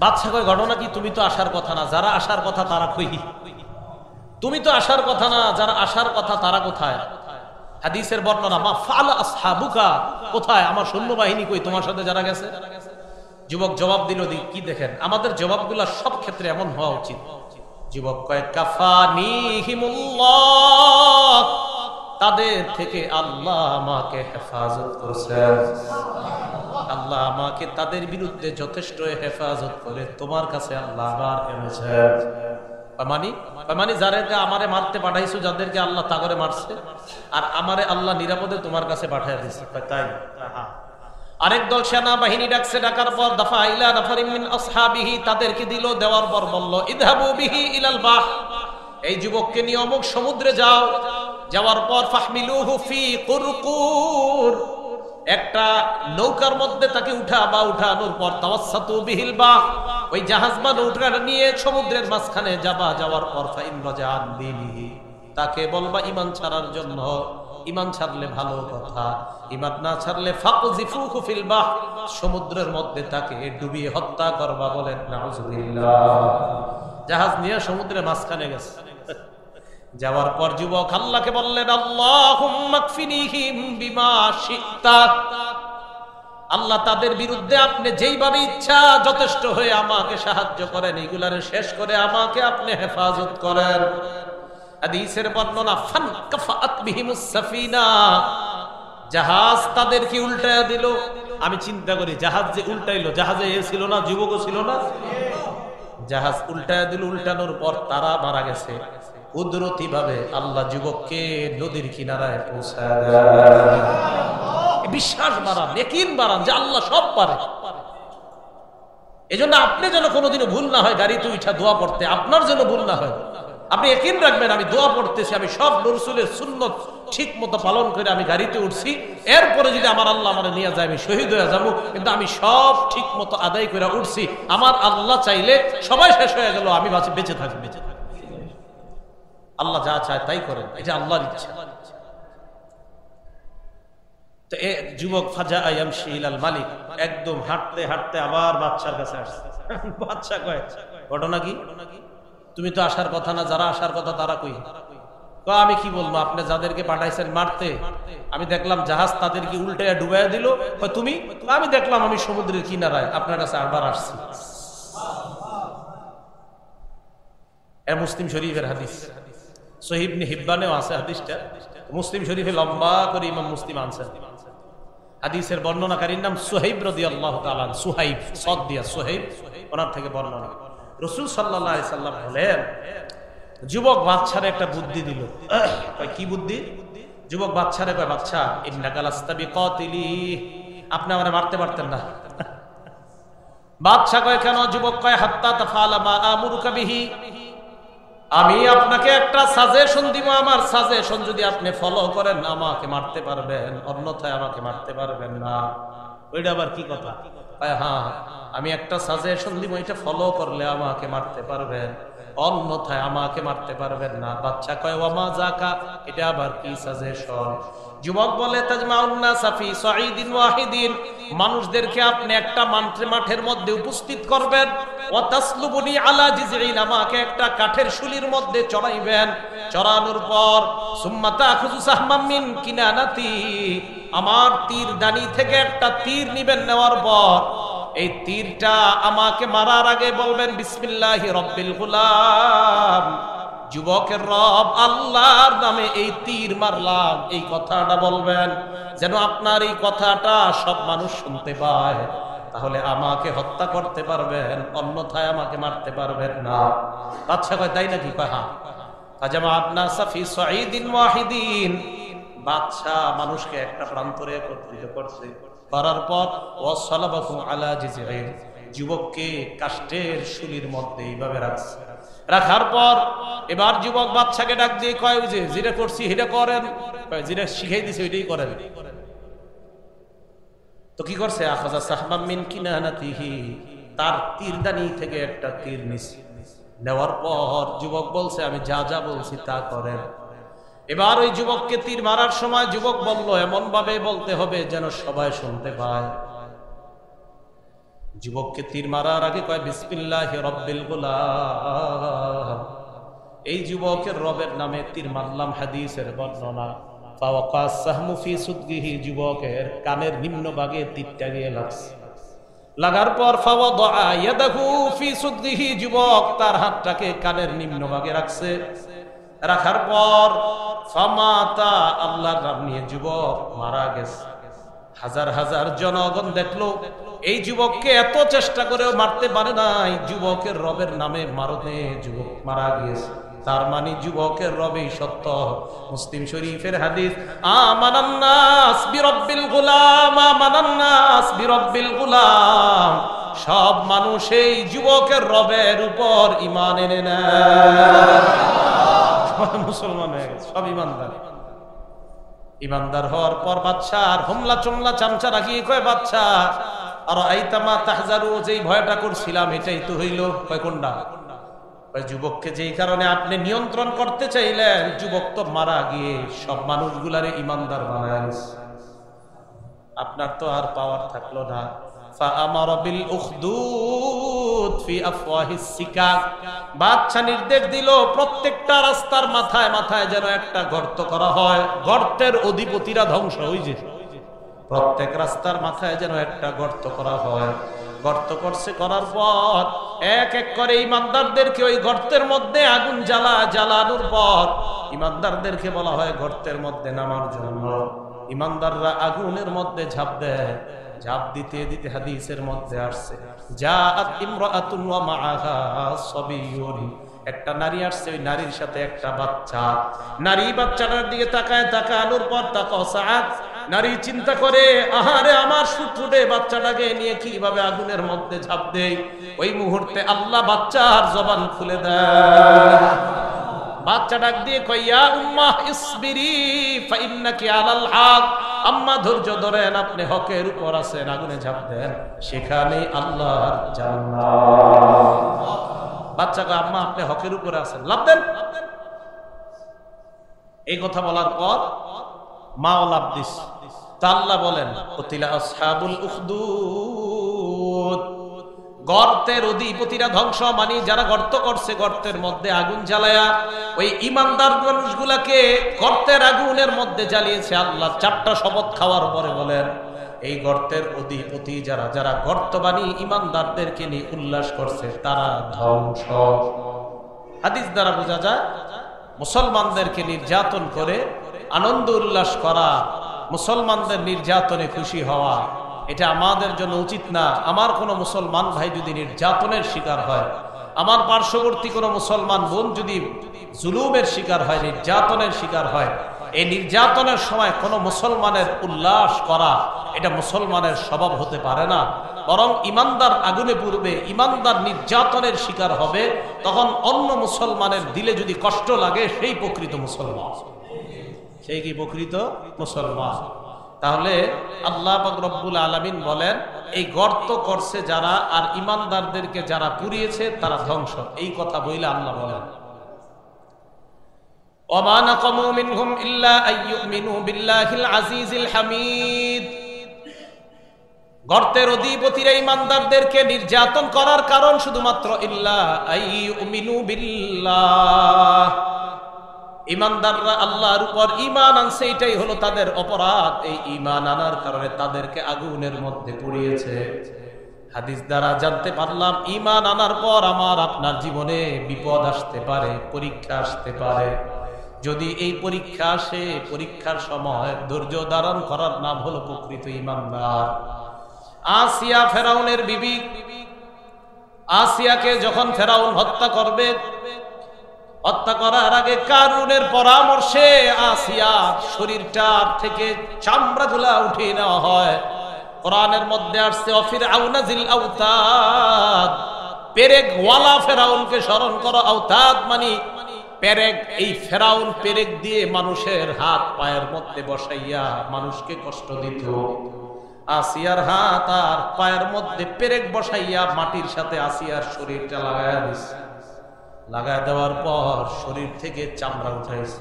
বাদশা কয় ঘটনা কি? তুমি তো আসার কথা না, যারা আসার কথা তারা কই? তুমি তো আসার কথা না, যারা আসার কথা তারা কোথায়? হাদিসের বর্ণনা, মা ফাআলা আসহাবুকা, কোথায় আমার সৈন্যবাহিনী কই, তোমার সাথে যারা গেছে? যুবক জবাব দিল, কি দেখেন আমাদের জবাবগুলো সব ক্ষেত্রে এমন হওয়া উচিত। যুবক কয় কাফানিহিমুল্লাহ, তাদের থেকে আল্লাহ আমাকে হেফাজত করেছেন, আল্লাহ আমাকে তাদের বিরুদ্ধে যথেষ্ট হেফাজত করে তোমার কাছে আল্লাহ আবার এনেছেন। মানে যাদেরকে আমারে মারতে পাঠাইছো, যাদেরকে আল্লাহ তাগরে মারছে, আর আমারে আল্লাহ নিরাপদে তোমার কাছে পাঠিয়ে দিয়েছে। তাই আরেক দল সেনা বাহিনী ডাকছে, ডাকার পর দাফা ইলা নাফারিম মিন আসহাবিহি, তাদেরকে দিল, দেওয়ার পর বলল ইযহাবু বিহি ইলাল বাহ, এই যুবককে নিয়ে অমুক সমুদ্রে যাও। যাওয়ার পর ফাহমিলুহু ফি কুরকুর, একটা নৌকার মধ্যে তাকে উঠানোর পর তাওয়াসসাতু বিহিল বাহ, ওই জাহাজ বা নৌকাটা নিয়ে সমুদ্রের মাঝখানে যাবা। যাওয়ার পর ফাইন রাজা আন দীনিহি, তাকে বলবা ঈমান ছাড়ার জন্য, ঈমান ছাড়লে ভালো কথা, ঈমান না ছাড়লে ফাকযিফুহু ফিল বাহ, সমুদ্রের মধ্যে তাকে ডুবিয়ে হত্যা করবা। বলেন নাউযুবিল্লাহ। জাহাজ নিয়ে সমুদ্রের মাঝখানে গেছে। যাওয়ার পর যুবক আল্লাহকে বললেন আল্লাহুম্মা কফিনিহিম বিমা শি'তা, আল্লাহ তাদের বিরুদ্ধে আপনি যেইভাবে ইচ্ছা যথেষ্ট হয়ে আমাকে সাহায্য করেন, এগুলারে শেষ করে আমাকে আপনি হেফাজত করেন। হাদিসের বর্ণনা, ফানকাফাত বিহিমুস সাফিনা, জাহাজ তাদেরকে উল্টায়া দিল। আমি চিন্তা করি, জাহাজ যে উল্টাইলো, জাহাজে এ ছিল না, যুবকও ছিল না, জাহাজ উল্টায়া দিল। উল্টানোর পর তারা মারা গেছে। কুদরতি ভাবে আল্লাহ যুবককে নদীর কিনারায় পৌঁছায় দেয়। বিশ্বাস বাড়ান, ইয়াকিন বাড়ান যে আল্লাহ সব পারে। এজন্য আপনি যেন কোনোদিনও ভুল না হয় গাড়িতে উঠা দোয়া পড়তে, আপনার যেন ভুল না হয়। আপনি ইয়াকিন রাখবেন আমি দোয়া পড়তেছি, আমি সব রাসূলের সুন্নাত ঠিক মতো পালন করে আমি গাড়িতে উঠছি, এরপরে যদি আমার আল্লাহ আমারে নিয়ে যায় আমি শহীদ হয়ে যাবো, কিন্তু আমি সব ঠিক মতো আদায় করে উঠছি। আমার আল্লাহ চাইলে সবাই শেষ হয়ে গেল, আমি বেঁচে থাকবো। আল্লাহ যা চায় তাই করেন, এটা আল্লাহর ইচ্ছা। তো এ যুবক ফাজা ইয়ামশি ইলাল মালিক, একদম হাঁটতে হাঁটতে আবার বাদশার কাছে আসছে। বাদশা কয় ঘটনা কি? তুমি তো আসার কথা না, যারা আসার কথা তারা কই? আমি কি বলবো, আপনি যাদেরকে পাঠাইছেন মারতে, আমি দেখলাম জাহাজ তাদেরকে উল্টাইয়া ডুবাইয়া দিল। তুমি? আমি দেখলাম আমি সমুদ্রের কিনারায় আপনার কাছে আবার আসছি। মুসলিম শরীফের হাদিস, সহিহ ইবনে হিব্বানেও আছে হাদিসটা, মুসলিম শরীফে লম্বা করে ইমাম মুসলিম আনছেন। হাদিসের বর্ণনাকারীর নাম সুহাইব রাদিয়াল্লাহু তাআলা, সুহাইব সদ দিয়া সুহাইব, ওনার থেকে বর্ণনা। রাসূল সাল্লাল্লাহু আলাইহি সাল্লাম বলেন, যুবক বাচ্চারে একটা বুদ্ধি দিল। কি বুদ্ধি? যুবক বাচ্চারে কয়, বাচ্চা ইন্নাকা লাস্তা বিকাতিলি, আপনি আমারে মারতে পারতেন না। বাচ্চা কয় কেন? যুবক কয়, হাত্তা তাফআলা মা আমুরুকা বিহি, আমি আপনাকে একটা সাজেশন দিব, আমার সাজেশন যদি আপনি ফলো করেন আমাকে মারতে পারবেন, অন্যথায় আমাকে মারতে পারবেন না। ওইটা আবার কি কথা? হ্যাঁ, আমি একটা সাজেশন দিব, এটা ফলো করলে আমাকে মারতে পারবেন, অন্যথায় আমাকে মারতে পারবেন না। বাচ্চা কয়, ওয়ামা যাকা, এটা আবার কি সাজেশন? যুবক বলে, তাজমাউন নাসা ফি সাঈদিন ওয়াহিদিন, মানুষদেরকে আপনি একটা মাঠের মধ্যে উপস্থিত করবেন, ওয়া তাসলুবুনি আলা জিজঈন, আমাকে একটা কাঠের শুলির মধ্যে চড়াইবেন, চড়ানোর পর সুম্মা তাখুযু সাহমাম মিন কিনানাতি, আমার তীর দানি থেকে একটা তীর নিবেন, নেওয়ার পর এই তীরটা আমাকে মারার আগে বলবেন বিসমিল্লাহি রাব্বিল গুলাম, যুবকের রব আল্লাহর নামে এই তীর মারলাম, এই কথাটা বলবেন, যেন আপনার এই কথাটা সব মানুষ শুনতে পায়, তাহলে আমাকে হত্যা করতে পারবেন, অন্যথায় আমাকে মারতে পারবেন না। বাদশা কয়, তাই নাকি? কয় হ্যাঁ। ফাজামাআত নাসা ফি সাঈদিন ওয়াহিদিন, বাদশা মানুষকে একটা প্রান্তরে একত্রিত করছে, করার পর ওয়াসালাবাহু আলা জিজঈন, যুবককে কাষ্ঠের শুলির মধ্যে এইভাবে রাখছে। রাখার পর এবার যুবক বাদশাকে ডাক দিয়ে কয়, যে যেটা করছি সেটা করেন, যেটা শিখাই দিছে ওইটাই করেন। তো কি করছে? আখাযা সাহমাম মিন কিনানাতিহি, তার তীরদানি থেকে একটা তীর নিছে, নেওয়ার পর যুবক বলছে, আমি যা যা বলছি তা করেন। এবার ওই যুবককে তীর মারার সময় যুবক বলল, এমন ভাবে বলতে হবে যেন সবাই শুনতে পায়। যুবককে তীর মারার আগে কয় বিসমিল্লাহি রাব্বিল গুলাম, এই যুবকের রবের নামে তীর মারলাম। হাদিসের বর্ণনা, ফাওয়াকা সাহমু ফি সুদগিহি, যুবকের কানের নিম্ন ভাগে তীরটা গিয়ে লাগছে। লাগার পর ফাওয়াদা ইয়াদাহু ফি সুদগিহি, যুবক তার হাতটাকে কানের নিম্ন ভাগে রাখছে। রাখার পর ফামাতা, আল্লাহর নাম নিয়ে যুবক মারা গেছে। হাজার হাজার জনগণ দেখলো এই যুবককে এত চেষ্টা করেও মারতে পারে নাই, যুবকের রবের নামে মারতে যুবক মারা গিয়েছে। তার মানে যুবকের রবেই সত্য। মুসলিম শরীফের হাদিস, আমানান নাস বিরব্বিল গুলাম, আমানান নাস বিরব্বিল গুলাম, সব মানুষ এই যুবকের রবের উপর ঈমান এনে নেয়। মুসলমান হয়ে গেছে, সব ঈমানদার। ঈমানদার হওয়ার পর বাদশা আর হোমলা চমলা চামচা রাখি কয়, বাদশা আর আইতামা তাহজারু, যেই ভয়টা করছিলাম এটাই তো হইল। কয় কোনটা? কয় যুবককে যেই কারণে আপনি নিয়ন্ত্রণ করতে চাইলেন, যুবক তো মারা গিয়ে সব মানুষগুলারে ঈমানদার বানায়, আপনার তো আর পাওয়ার থাকলো না। ফাআমারা বিল উখদুদ ফি আফওয়াহিস সিকাক, বাদশা নির্দেশ দিল প্রত্যেকটা রাস্তার মাথায় মাথায় যেন একটা গর্ত করা হয়, গর্তের অধিপতিরা ধ্বংস হয়ে যায়। প্রত্যেক রাস্তার মাথায় যেন একটা গর্ত করা হয়। গর্ত করছে, করার পর এক এক করে ইমানদারদেরকে ওই গর্তের মধ্যে আগুন জ্বালানোর পর ইমানদারদেরকে বলা হয় গর্তের মধ্যে নামার জন্য। ইমানদাররা আগুনের মধ্যে ঝাঁপ দেয়। ঝাঁপ দিতে দিতে হাদিসের মধ্যে আসছে, জাআত ইমরাআতুন ওয়া মাআহা সাবিয়ুন, একটা নারী আসছে, ওই নারীর সাথে একটা বাচ্চা। নারী বাচ্চাটার দিকে তাকানোর পর তাকাসাআত, নারী চিন্তা করে, আহারে আমার ফুটফুটে বাচ্চাটাকে নিয়ে কিভাবে আগুনের মধ্যে ঝাঁপ দেয়। ওই মুহূর্তে আল্লাহ বাচ্চার জবান খুলে দেয়। বাচ্চা ডাক দিয়ে কয়, ইয়া উম্মাহ ইসবিরি ফা ইন্নাকি আলাল হক, আম্মা ধৈর্য ধরেন, আপনি হকের উপর আছেন, আগুনে ঝাঁপ দেন, সেখানে আল্লাহর জান্নাত। বাচ্চা কয়, আম্মা আপনি হকের উপরে আছেন, লাভ দেন। এই কথা বলার পর মাও লাভ দিস। তা আল্লাহ বলেন, কুতিলা আসহাবুল উখদুদ, গর্তের অধিপতিরা ধ্বংস, মানে যারা গর্ত করছে গর্তের মধ্যে আগুন জ্বালায়া ওই ইমানদার মানুষগুলাকে গর্তের আগুনের মধ্যে জ্বালিয়েছে। আল্লাহ চারটা শপথ খাওয়ার পরে বলেন, এই গর্তের অধিপতি যারা যারা গর্ত বানিয়ে ইমানদারদেরকে নিয়ে উল্লাস করছে তারা ধ্বংস। হাদিস দ্বারা বোঝা যায় মুসলমানদেরকে নির্যাতন করে আনন্দ উল্লাস করা, মুসলমানদের নির্যাতনে খুশি হওয়া এটা আমাদের জন্য উচিত না। আমার কোনো মুসলমান ভাই যদি নির্যাতনের শিকার হয়, আমার পার্শ্ববর্তী কোনো মুসলমান বোন যদি জুলুমের শিকার হয়, নির্যাতনের শিকার হয়, এই নির্যাতনের সময় কোনো মুসলমানের উল্লাস করা এটা মুসলমানের স্বভাব হতে পারে না। বরং ইমানদার আগুনে পুড়বে, ইমানদার নির্যাতনের শিকার হবে, তখন অন্য মুসলমানের দিলে যদি কষ্ট লাগে সেই প্রকৃত মুসলমান, সেই কি প্রকৃত মুসলমান। তাহলে আল্লাহ পাক রব্বুল আলামিন বলেন এই গর্ত করছে যারা আর ইমানদারদেরকে যারা পুড়িয়েছে তারা ধ্বংস। এই কথা বইলে আল্লাহ বলেন ওমা নাকামু মিনহুম ইল্লা আইয়ুমিনু বিল্লাহিল আজিজিল হামিদ। গর্তের অধিপতিরা ইমানদারদেরকে নির্যাতন করার কারণ শুধুমাত্র ইল্লা আইয়ুমিনু বিল্লাহ, ইমানদাররা আল্লাহর উপর ঈমান আনছে, এটাই হলো তাদের অপরাধ। এই ঈমান আনার কারণে তাদেরকে আগুনের মধ্যে পুড়িয়েছে। হাদিস দ্বারা জানতে পারলাম ঈমান আনার পর আমার আপনার জীবনে বিপদ আসতে পারে, পরীক্ষা আসতে পারে। যদি এই পরীক্ষা আসে, পরীক্ষার সময় ধৈর্য ধারণ করার নাম হলো প্রকৃত ঈমানদার। আসিয়া ফেরাউনের বিবি, আসিয়াকে যখন ফেরাউন হত্যা করবে, হত্যা করার আগে কারুনের পরামর্শে আসিয়ার শরীরটার থেকে চামড়াগুলা উঠিয়ে নেওয়া হয়। কোরআনের মধ্যে আসছে ফিরআউন যিল আওতাদ, পেরেক ওয়ালা ফেরাউনকে স্মরণ করো। আওতাদ মানে পেরেক। এই ফেরাউন পেরেক দিয়ে মানুষের হাত পায়ের মধ্যে বসাইয়া মানুষকে কষ্ট দিত। আসিয়ার হাত আর পায়ের মধ্যে পেরেক বসাইয়া মাটির সাথে আসিয়ার শরীরটা লাগাইয়া দিছে। লাগাই দেওয়ার পর শরীর থেকে চামড়া উঠাইছে।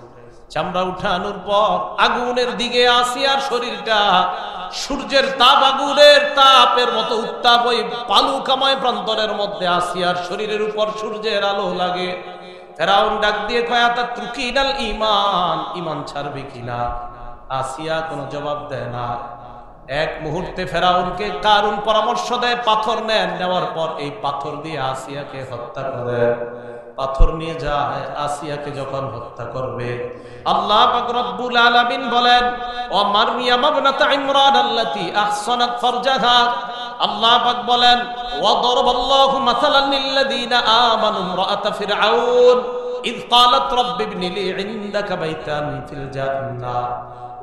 চামড়া উঠানোর পর আগুনের দিকে আসিয়ার শরীরটা, সূর্যের তাপ আগুনের তাপের মতো উত্তাপ, ওই পালুকাময় প্রান্তরের মধ্যে আসিয়ার শরীরের উপর সূর্যের আলো লাগে। ফেরাউন ডাক দিয়ে কয় আতাত্রুকিনাল ঈমান, ঈমান ছাড়বে কিনা? আসিয়া কোনো জবাব দেয় না। এক মুহূর্তে ফেরাউনকে কারুন পরামর্শ দেয় পাথর নেন, নেওয়ার পর এই পাথর দিয়ে আসিয়াকে হত্যা করে। পাথর নিয়ে যায় আসিয়াকে যখন হত্যা করবে, আল্লাহ পাক রব্বুল আলামিন বলেন ও মারইয়াম ইবনাত ইমরান আল্লাতী আহসানাত ফারজাহা। আল্লাহ পাক বলেন ওয়া দারাবাল্লাহু মাসালান লিল্লাযীনা আমানু ইমরাআত ফিরআউন ইয ক্বালাত রাব্বি ইবনি লি ইনদাকা বাইতান ফিল জান্নাহ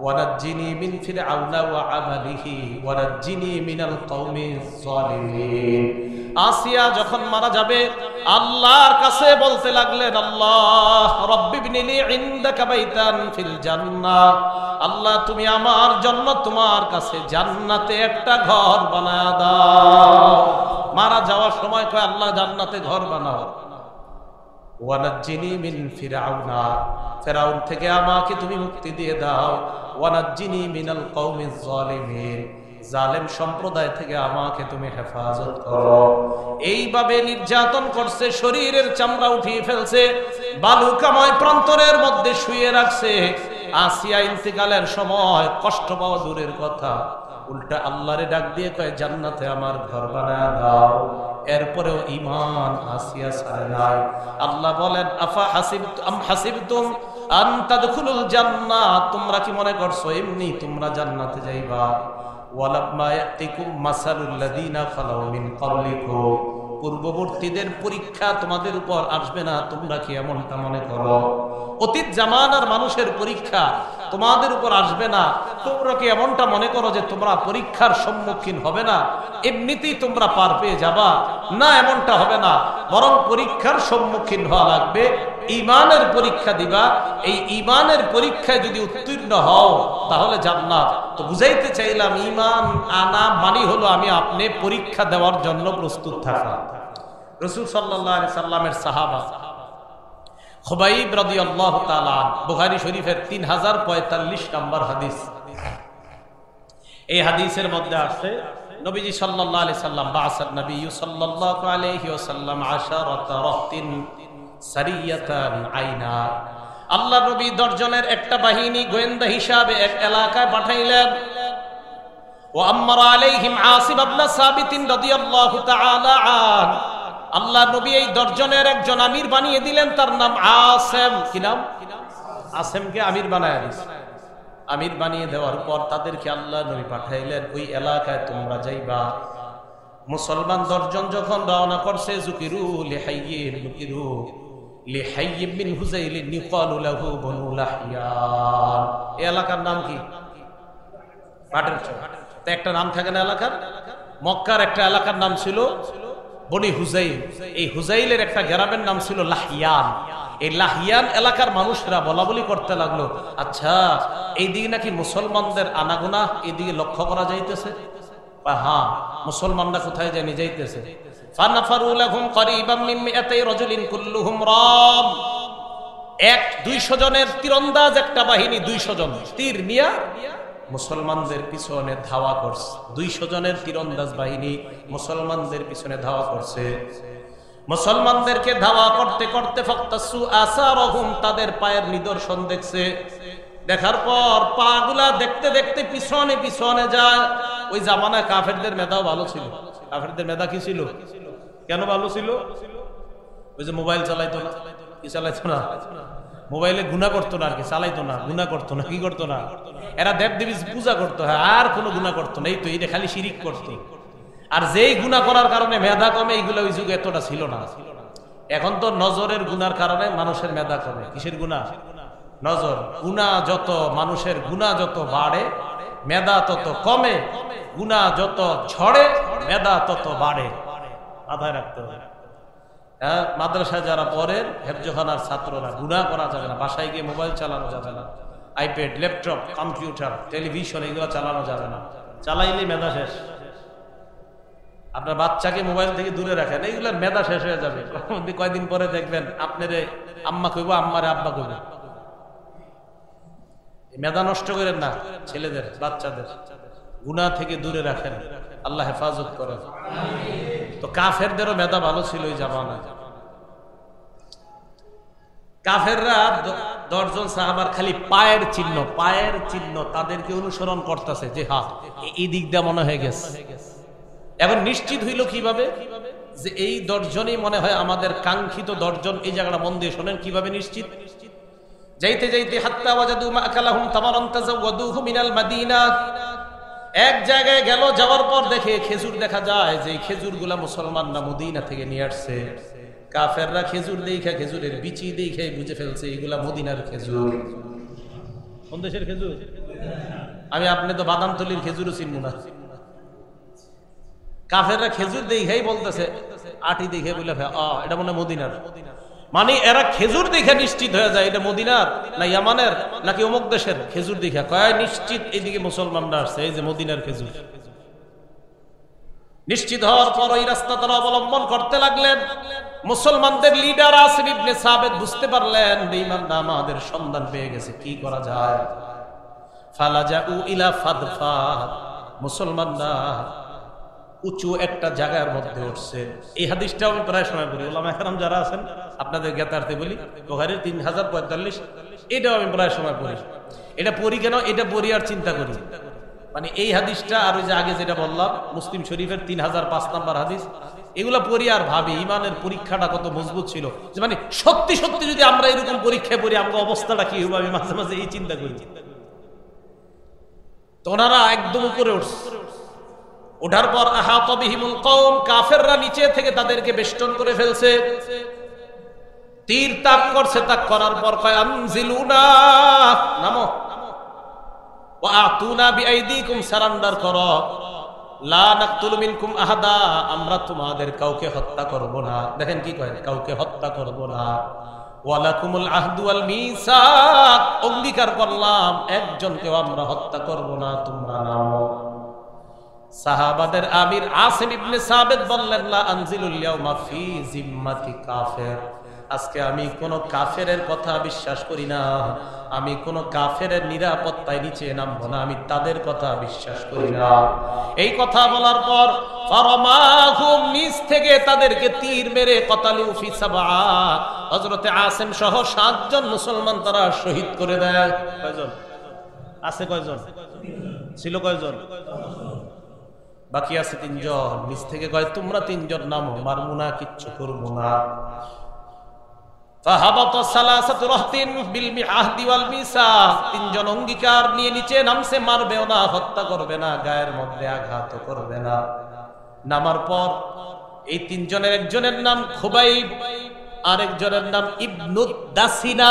ওয়ানাজ্জিনি মিন ফিরআউন ওয়া আমালিহি ওয়ানাজ্জিনি মিনাল কওমিজ যালিমিন। আসিয়া যখন মারা যাবে আল্লাহর কাছে বলতে লাগলেন আল্লাহ রাব্বি ইবনি লি ইনদাকা বাইতান ফিল জান্নাহ, আল্লাহ তুমি আমার জন্য তোমার কাছে জান্নাতে একটা ঘর বানায়া দাও। মারা যাওয়ার সময় কয় আল্লাহ জান্নাতে ঘর বানাও। ওয়ানাজ্জিনি মিন ফিরআউনা, ফেরাউন থেকে আমাকে তুমি মুক্তি দিয়ে দাও। ওয়ানাজ্জিনি মিনাল কওমিজ যালিমিন, জালেম সম্প্রদায় থেকে আমাকে তুমি হেফাজত করো। এইভাবে নির্যাতন করছে, শরীরের চামড়া উঠিয়ে ফেলছে, বালুকাময় প্রান্তরের মধ্যে শুয়ে রাখছে। আসিয়া ইন্তেকালের সময় কষ্ট পাওয়া দূরের কথা, উল্টা আল্লাহরে ডাক দিয়ে কয় জান্নাতে আমার ঘর বানায় দাও। এরপরেও ঈমান আসিয়া ছাড়ে নাই। আল্লাহ বলেন আফা হাসিবতুম আন তাদখুলুল জান্নাহ, তোমরা কি মনে করছো এমনি তোমরা জান্নাতে যাইবা? ওয়ালাম্মা ইয়াতিকুম মাসালুল লাযীনা খালাউ মিন ক্বাবলিকুম, পূর্ববর্তীদের পরীক্ষা তোমাদের উপর আসবে না, তোমরা কি এমনটা মনে করো? অতীত জামানার মানুষের পরীক্ষা তোমাদের উপর আসবে না, তোমরা কি এমনটা মনে করো যে তোমরা পরীক্ষার সম্মুখীন হবে না, এমনিতেই তোমরা পার পেয়ে যাবা? না, এমনটা হবে না, বরং পরীক্ষার সম্মুখীন হওয়া লাগবে। ঈমানের পরীক্ষা দিবা, এই ঈমানের পরীক্ষায় যদি উত্তীর্ণ হও তাহলে জান্নাত। তো বুঝাইতে চাইলাম ঈমান আনা মানে হলো আমি আপনি পরীক্ষা দেওয়ার জন্য প্রস্তুত থাকা। রাসূল সাল্লাল্লাহু আলাইহি সাল্লামের সাহাবা খুবাইব রাদিয়াল্লাহু তাআলা, বুখারী শরীফের 3045 নম্বর হাদিস। এই হাদিসের মধ্যে আছে নবীজি সাল্লাল্লাহু আলাইহি সাল্লাম বাআসান নবী সাল্লাল্লাহু আলাইহি ওয়াসাল্লাম আশারাতা রাহতিন সারিয়াতান আইনা, আল্লাহ নবী 10 জনের একটা বাহিনী গোয়েন্দা হিসাবে এক এলাকায় পাঠাইলেন। ওয়া আমারা আলাইহিম আসিব ইবনে সাবিত রাদিয়াল্লাহু তাআলা আন, আল্লাহ নবী এই 10 জনের একজন আমির বানিয়ে দিলেন, তার নাম আসেম। কি নাম? আসেমকে আমির বানায় দিয়েছে। আমির বানিয়ে দেওয়ার পর তাদেরকে আল্লাহ নবী পাঠাইলেন, ওই এলাকায় তোমরা যাইবা। মুসলমান 10 জন যখন রওনা করছে, যুকিরু লিহাইয়িন যুকিরু লিহাইয়্যিন মিন হুযাইল ইউকালু লাহু বনু লাহইয়ান। এই এলাকার নাম কি? পাটের চর। তো একটা নাম থাকে না এলাকার? মক্কার একটা এলাকার নাম ছিল বনি হুযাইল। এই হুযাইলের একটা গ্রামের নাম ছিল লাহইয়ান। এই লাহইয়ান এলাকার মানুষরা বলা বলি করতে লাগলো, আচ্ছা এইদিকে নাকি মুসলমানদের আনাগোনা এইদিকে লক্ষ্য করা যাইতেছে। হ্যাঁ, মুসলমানরা কোথায় জানি যাইতেছে। ফানাফারু লাহুম করিবাম মিন মিআতাই রাজুলিন কুল্লুহুম রাম। 200 জনের তীরন্দাজ একটা বাহিনী, 200 জন তীর নিয়ে মুসলমানদের পিছনে ধাওয়া করছে। 200 জনের তীরন্দাজ বাহিনী মুসলমানদের পিছনে ধাওয়া করছে। মুসলমানদেরকে ধাওয়া করতে করতে ফাক্তাসু আসারহুম, তাদের পায়ের নিদর্শন দেখছে। দেখার পর পাগুলা দেখতে দেখতে পিছনে পিছনে যায়। ওই জামানায় কাফেরদের মেধাও ভালো ছিল। কাফেরদের মেধা কি ছিল? কেন ভালো ছিল? ওই যে মোবাইল চালাইতো না, কি চালাইতো না? মোবাইলে গুনাহ করতো না, আর কি চালাইতো না, গুনাহ করতো না। কি করতো না? এরা দেব দেবী পূজা করতো, হ্যাঁ, আর কোনো গুনাহ করতো না। এই তো এটা খালি শিরিক করতো। আর যেই গুনাহ করার কারণে মেধা কমে, এইগুলো ওই যুগে এতটা ছিল না। এখন তো নজরের গুনার কারণে মানুষের মেধা কমে। কিসের গুনাহ? নজর। গুনাহ যত, মানুষের গুনাহ যত বাড়ে মেধা তত কমে, গুনাহ যত ঝড়ে মেধা তত বাড়ে। মাথায় রাখতে হবে। মাদ্রাসায় যারা পড়েন, হেফজখানার ছাত্ররা, গুনাহ করা যাবে না। বাসায় গিয়ে মোবাইল চালানো যাবে না, আইপ্যাড, ল্যাপটপ, কম্পিউটার, টেলিভিশন, এগুলো চালানো যাবে না। চালাইলে মেধা শেষ। আপনার বাচ্চাকে মোবাইল থেকে দূরে রাখেন, এইগুলোর মেধা শেষ হয়ে যাবে। কয়দিন পরে দেখবেন আপনারে আম্মা কইব, আম্মারে আব্বা কইব। মেধা নষ্ট করেন না ছেলেদের, বাচ্চাদের। গুনাহ থেকে দূরে রাখেন, আল্লাহ হেফাজত করেন। তো কাফেরদেরও মেধা ভালো ছিল ওই জামানায়। কাফেররা 10 জন সাহাবার খালি পায়ের চিহ্ন তাদেরকে অনুসরণ করতেছে, যে হ্যাঁ এই দিক দিয়ে মনে হয়ে গেছে। এখন নিশ্চিত হইল কিভাবে যে এই 10 জনই মনে হয় আমাদের কাঙ্ক্ষিত 10 জন। এই জায়গাটা মন দিয়ে শোনেন কিভাবে নিশ্চিত। যাইতে যাইতে হাত্তা ওয়াজাদু মাআকালাহুম তামারান তাযাওয়াদুহু মিনাল মাদিনা। এক জায়গায় গেল, যাওয়ার পর দেখে খেজুর দেখা যায়, যে খেজুরগুলা মুসলমানরা মদিনা থেকে নিয়ে আসছে। কাফেররা খেজুর দেখে, খেজুরের বিচি দেখে বুঝে ফেলছে এগুলা মদিনার খেজুর। কোন দেশের খেজুর? আমি আপনি তো বাদামতলির খেজুরও চিনব না। কাফেররা খেজুর দেখেই বলতেছে, আটি দেখে বলে এটা মনে মদিনার। মানে এরা খেজুর দেখে নিশ্চিত হয়ে যায় এটা মদিনার না ইয়ামানের নাকি অমুক দেশের। খেজুর দেখে কয় নিশ্চিত এইদিকে মুসলমানরা আসছে, এই যে মদিনার খেজুর। নিশ্চিত হওয়ার পর ওই রাস্তা তারা অবলম্বন করতে লাগলেন। মুসলমানদের লিডার আসিফ ইবনে সাবেত বুঝতে পারলেন বেঈমানরা আমাদের সন্ধান পেয়ে গেছে, কি করা যায়। ফালাজাউ ইলা ফাদফাদ, মুসলমানরা উঁচু একটা জায়গার মধ্যে উঠছে। এই হাদিসটা আমি প্রায় সময় পড়ি, ওলামা কেরাম যারা আছেন আপনাদের জ্ঞাতার্থে বলি, বুখারীর 3045, এটাও আমি প্রায় সময় পড়ি। এটা পড়ি কেন? এটা পড়ি আর চিন্তা করি, মানে এই হাদিসটা আর ওই যে আগে যেটা বললাম মুসলিম শরীফের 3005 নম্বর হাদিস, এগুলো পড়ি আর ভাবি ইমানের পরীক্ষাটা কত মজবুত ছিল। যে মানে সত্যি সত্যি যদি আমরা এরকম পরীক্ষায় পড়ি আমার অবস্থাটা কি হবে, আমি মাঝে মাঝে এই চিন্তা করি। তো ওনারা একদম উপরে উঠছে। ওঠার পর আহাতা বিহিমুল কওম, কাফেররা নিচে থেকে তাদেরকে বেষ্টন করে ফেলছে। তীর তাক করছে, তাক করার পর কয় আনজিলুনা, নামো, ওয়া আতুনা বিআইদিকুম, সারেন্ডার করো, লা নাকতুলু মিনকুম আহাদা, আমরা তোমাদের কাউকে হত্যা করব না। দেখেন কি কয়, কাউকে হত্যা করব না। ওয়ালাকুমুল আহদু ওয়াল মিসাক, অঙ্গীকার করলাম একজনকেও আমরা হত্যা করব না, তোমরা নাও। সাহাবাদের আমির আসিম ইবনে সাবেত বললেন, লা আনজিলুল ইয়াউমা ফি জিম্মাতি কাফির, আজকে আমি কোন কাফেরের কথা বিশ্বাস করি না, আমি কোন কাফেরের নিরাপত্তায় নিচে নামবো না, আমি তাদের কথা বিশ্বাস করি না। এই কথা বলার পর ফারামাহুম, নিচ থেকে তাদেরকে তীর মেরে কতালু ফি সাবআ, হযরতে আসিম সহ 7 জন মুসলমান তারা শহীদ করে দেয়। কয়জন আছে? কয়জন ছিল? কয়জন বাকি আছে? 3 জন। নিচ থেকে কয় তোমরা 3 জন নামো, মারবো না, কিচ্ছু করবো না। তিনজন অঙ্গীকার নিয়ে নিচে নামছে, মারবেও না, হত্যা করবে না, গায়ের মধ্যে আঘাত করবে না। নামার পর এই তিনজনের একজনের নাম খুবাইব, আরেকজনের নাম ইবনুদ দাসিনা,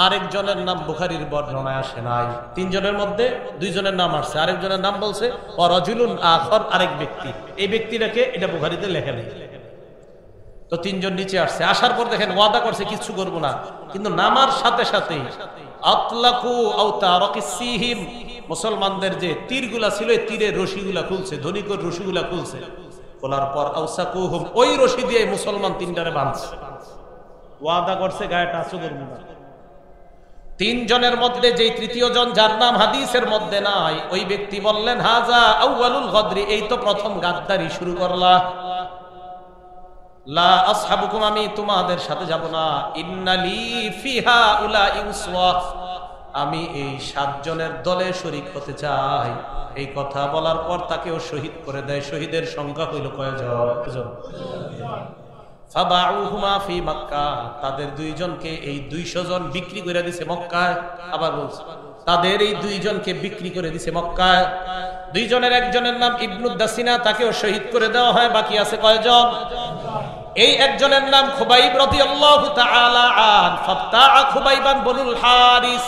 আরেকজনের নাম বুখারীর বর্ণনায় আসে নাই। তিনজনের মধ্যে দুইজনের নাম আসছে, আরেকজনের নাম বলছে রাজুলুন আখর, আরেক ব্যক্তি। এই ব্যক্তিটাকে এটা বুখারীতে লেখা নেই। তো তিনজন নিচে আসছে, আসার পর দেখেন ওয়াদা করছে কিচ্ছু করবো না, কিন্তু নামার সাথে সাথে আতলাকু আও তারাকিসিহিম, মুসলমানদের যে তীরগুলা ছিল এই তীরের রশিগুলা খুলছে, ধনিকর রশিগুলা খুলছে। খোলার পর আওসাকুহুম, ওই রশি দিয়ে মুসলমান তিনটারে বাঁধছে। ওয়াদা করছে গায়ে টাচও করবো না। তিনজনের মধ্যে যে তৃতীয় জন, যার নাম হাদিসের মধ্যে নাই, ওই ব্যক্তি বললেন হাজা আউয়ালুল গদরি, এই তো প্রথম গাদ্দারি শুরু করলা। লা আসহাবুকুম, আমি তোমাদের সাথে যাব না। ইন্নালি ফিহা উলাই উসওয়া, আমি এই 7 জনের দলে শরীক হতে চাই। এই কথা বলার পর তাকেও শহীদ করে দেয়। শহীদের সংখ্যা হইল কয়জন? ফাবাউহুমা ফি মক্কা, তাদের দুইজনকে এই 200 জন বিক্রি করে দিছে মক্কায়। আবার বলছে তাদের এই দুইজনকে বিক্রি করে দিছে মক্কায়। দুইজনের একজনের নাম ইবনুদ দাসিনা, তাকেও শহীদ করে দেওয়া হয়। বাকি আছে কয়জন? এই একজনের নাম খুবাইব রাদিয়াল্লাহু তাআলা আন, ফাতাআ খুবাইবান বনুল হারিস।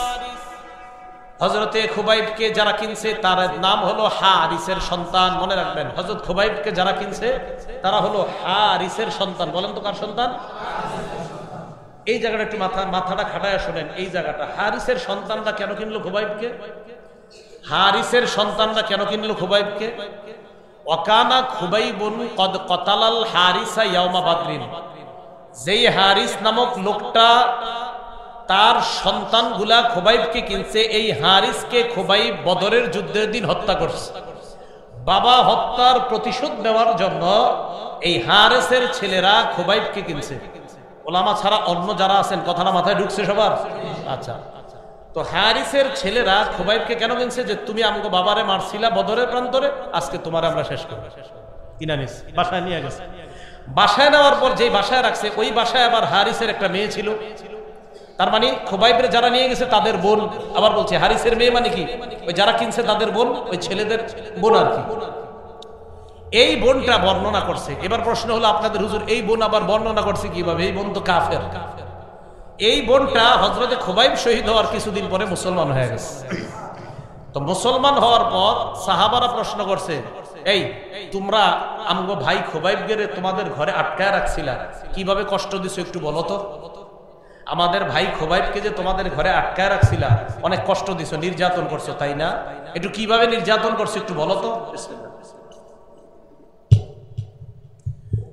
হযরতে খুবাইবকে যারা কিনছে তার নাম হলো হারিসের সন্তান। মনে রাখবেন, হযরত খুবাইবকে যারা কিনছে তারা হলো হারিসের সন্তান। বলেন তো কার সন্তান? এই জায়গাটা একটু মাথাটা খাটায় শোনেন। এই জায়গাটা, হারিসের সন্তানরা কেন কিনলো খুবাইবকে? হারিসের সন্তানরা কেন কিনলো খুবাইবকে? ওয়াকানা খুবাইবুন কদ কতালাল হারিসা ইয়াউমা বাদরিন, যেই হারিস নামক লোকটা তার সন্তানগুলা খুবাইবকে কিনছে, এই হারিসকে খুবাইব বদরের যুদ্ধের দিন হত্যা করছে। বাবা হত্যার প্রতিশোধ নেওয়ার জন্য এই হারিসের ছেলেরা খুবাইবকে কিনছে। ওলামা ছাড়া অন্য যারা আছেন, কথাটা মাথায় ঢুকছে সবার? আচ্ছা, তো হারিসের ছেলেরা খুবাইবকে কেন কিনছে? যে তুমি আমগো বাবারে মারছিলা বদরের প্রান্তরে, আজকে তোমার আমরা শেষ করব। কিনা নিস, বাসায় নিয়ে গেছে। বাসায় নেওয়ার পর যেই বাসায় রাখছে, ওই বাসায় আবার হারিসের একটা মেয়ে ছিল। তার মানে খুবাইবের যারা নিয়ে গেছে তাদের বোন। আবার বলছে হারিসের মেয়ে মানে কি? ওই যারা কিনছে তাদের বোন, ওই ছেলেদের বোন আর কি। এই বোনটা বর্ণনা করছে। এবার প্রশ্ন হলো আপনাদের, হুজুর এই বোন আবার বর্ণনা করছে কিভাবে? এই বোন তো কাফের। এই বোনটা হযরতে খুবাইব শহীদ হওয়ার কিছুদিন পরে মুসলমান হয়ে গেছে। তো মুসলমান হওয়ার পর সাহাবারা প্রশ্ন করছে, এই তোমরা আমগো ভাই খুবাইব গেরে তোমাদের ঘরে আটকায় রাখছিলা, কিভাবে কষ্ট দিছো একটু বলো তো। আমাদের ভাই খুবাইবকে যে তোমাদের ঘরে আটকায় রাখছিলা, অনেক কষ্ট দিছো, নির্যাতন করছো, তাই না? একটু কিভাবে নির্যাতন করছো একটু বলো তো।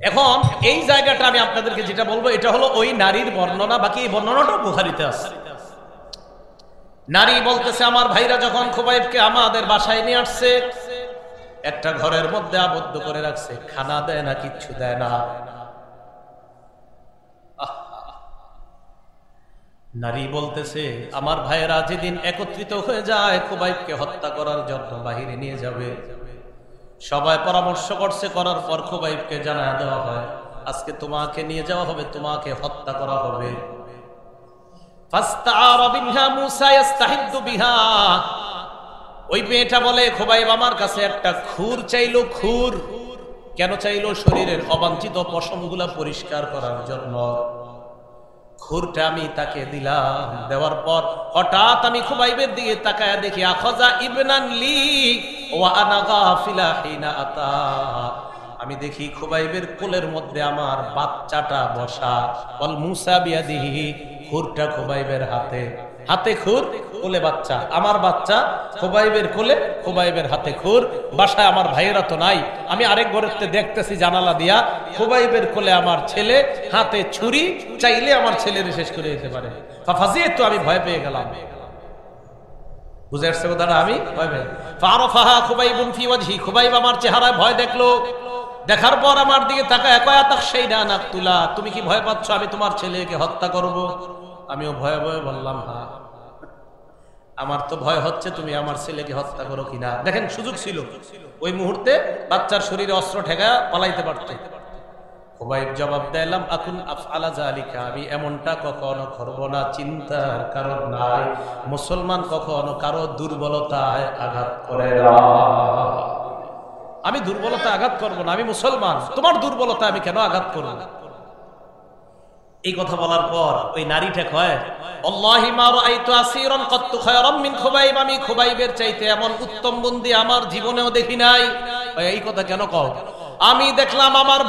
এখন এই জায়গাটা আমি আপনাদেরকে যেটা বলবো, এটা হলো ওই নারীর বর্ণনা। বাকি এই বর্ণনাটা বুখারীতে আছে। নারী বলতেছে, আমার ভাইরা যখন খুবাইবকে আমাদের বাসায় নিয়ে আসছে, একটা ঘরের মধ্যে আবদ্ধ করে রাখছে, খানা দেয় না, কিচ্ছু দেয় না। নারী বলতেছে, আমার ভাইয়েরা যেদিন একত্রিত হয়ে যায় খুবাইবকে হত্যা করার জন্য বাহিরে নিয়ে যাবে, সবাই পরামর্শ করছে, করার পর খুবাইবকে জানায় দেওয়া হয় আজকে তোমাকে নিয়ে যাওয়া হবে, তোমাকে হত্যা করা হবে। ওই মেয়েটা বলে, খুবাইব আমার কাছে একটা খুর চাইলো। খুর কেন চাইলো? শরীরের অবাঞ্ছিত পশমগুলা পরিষ্কার করার জন্য। খুরটা আমি তাকে দিলাম। দেওয়ার পর হঠাৎ আমি খুবাইবের দিকে তাকায়া দেখি, আখাযা ইবনান লি ওয়া আনা গাফিলা হিনা আতা, আমি দেখি খুবাইবের কোলের মধ্যে আমার বাচ্চাটা বসা। ওয়াল মুসা বিয়াদিহি, খুরটা খুবাইবের হাতে। হাতে খুর, কোলে বাচ্চা। আমার বাচ্চা খুবাইবের কোলে, খুবাইবের হাতে খুর। বাসায় আমার ভাইয়েরা তো নাই। আমি আরেক ঘরেতে দেখতেছি জানালা দিয়া, খুবাইবের কোলে আমার ছেলে, হাতে ছুরি, চাইলে আমার ছেলের শেষ করে দিতে পারে। ফাফাজিতু, আমি ভয় পেয়ে গেলাম। বুঝে আসছে কথাটা? আমি ভয় পেয়ে। ফারাফাহা খুবাইবুন ফি ওয়াজহি, খুবাইব আমার চেহারায় ভয় দেখলো। দেখার পর আমার দিকে তাকায়, কয়া তাখশাইনা নাকতুলা, তুমি কি ভয় পাচ্ছ আমি তোমার ছেলেকে হত্যা করব? আমিও ভয়ে ভয়ে বললাম, হ্যাঁ আমার তো ভয় হচ্ছে তুমি আমার ছেলেকে হত্যা করো কিনা। দেখেন সুযোগ ছিল, ওই মুহূর্তে বাচ্চার শরীরে অস্ত্র ঠেকা পালাইতে পারত। খুবাইব জবাব দিলাম আকুন আফআলা যালিকা, আমি এমনটা কখনো করব না, চিন্তার কারণ নাই। মুসলমান কখনো কারো দুর্বলতায় আঘাত করে না। আমি দুর্বলতা আঘাত করব না, আমি মুসলমান, তোমার দুর্বলতা আমি কেন আঘাত করব? এই কথা বলার পর ওই নারীটা কয়, আল্লাহি মা রাআইতু আসীরান কাত্তু খায়রাম মিন খুবাইব, আমি খুবাইবের চাইতে এমন উত্তম বন্দী আমার জীবনেও দেখি নাই। এই কথা কেন কও? আমি দেখলাম আমার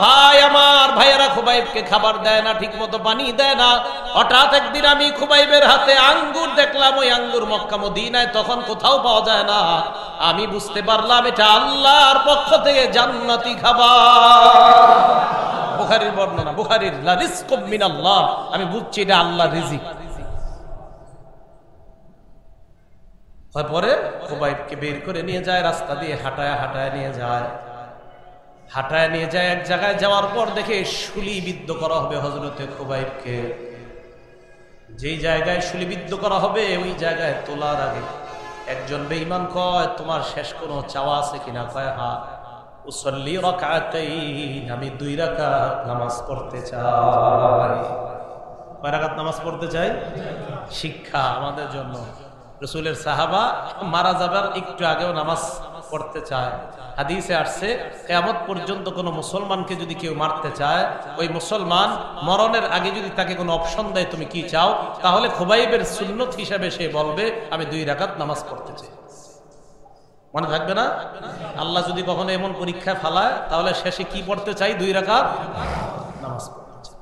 ভাইয়েরা খুবাইবকে খাবার দেয় না, ঠিক মতো পানি দেয় না। হঠাৎ একদিন আমি খুবাইবের হাতে আঙ্গুর দেখলাম, ওই আঙ্গুর মক্কা মদিনায় তখন কোথাও পাওয়া যায় না। আমি বুঝতে পারলাম এটা আল্লাহর পক্ষ থেকে জান্নাতি খাবার। বুখারীর বর্ণনা, বুখারীর লা রিজকুম মিনাল্লাহ, আমি বুঝছি এটা আল্লাহর রিজিক। তারপরে খুবাইবকে বের করে নিয়ে যায়, রাস্তা দিয়ে হাঁটায় নিয়ে যায়, এক জায়গায় যাওয়ার পর দেখে শুলিবিদ্ধ করা হবে হযরতে খুবাইবকে। যেই জায়গায় শুলিবিদ্ধ করা হবে ওই জায়গায় তোলার আগে একজন বেঈমান কয়, তোমার শেষ কোনো চাওয়া আছে কিনা? কয় হ্যাঁ, উসাল্লি রাকাতাইন, আমি 2 রাকাত নামাজ পড়তে চাই। কয় রাকাত নামাজ পড়তে চাই? শিক্ষা আমাদের জন্য। রাসূলের সাহাবা মারা যাবার একটু আগেও নামাজ পড়তে চায়। হাদিসে আসছে কিয়ামত পর্যন্ত কোনো মুসলমানকে যদি কেউ মারতে চায়, ওই মুসলমান মরণের আগে যদি তাকে কোনো অপশন দেয় তুমি কি চাও, তাহলে খুবাইবের সুন্নত হিসাবে সে বলবে আমি 2 রাকাত নামাজ পড়তে চাই। মনে থাকবে না? আল্লাহ যদি কখনো এমন পরীক্ষায় ফালায় তাহলে শেষে কি পড়তে চাই? 2 রাকাত নামাজ পড়তে চাই।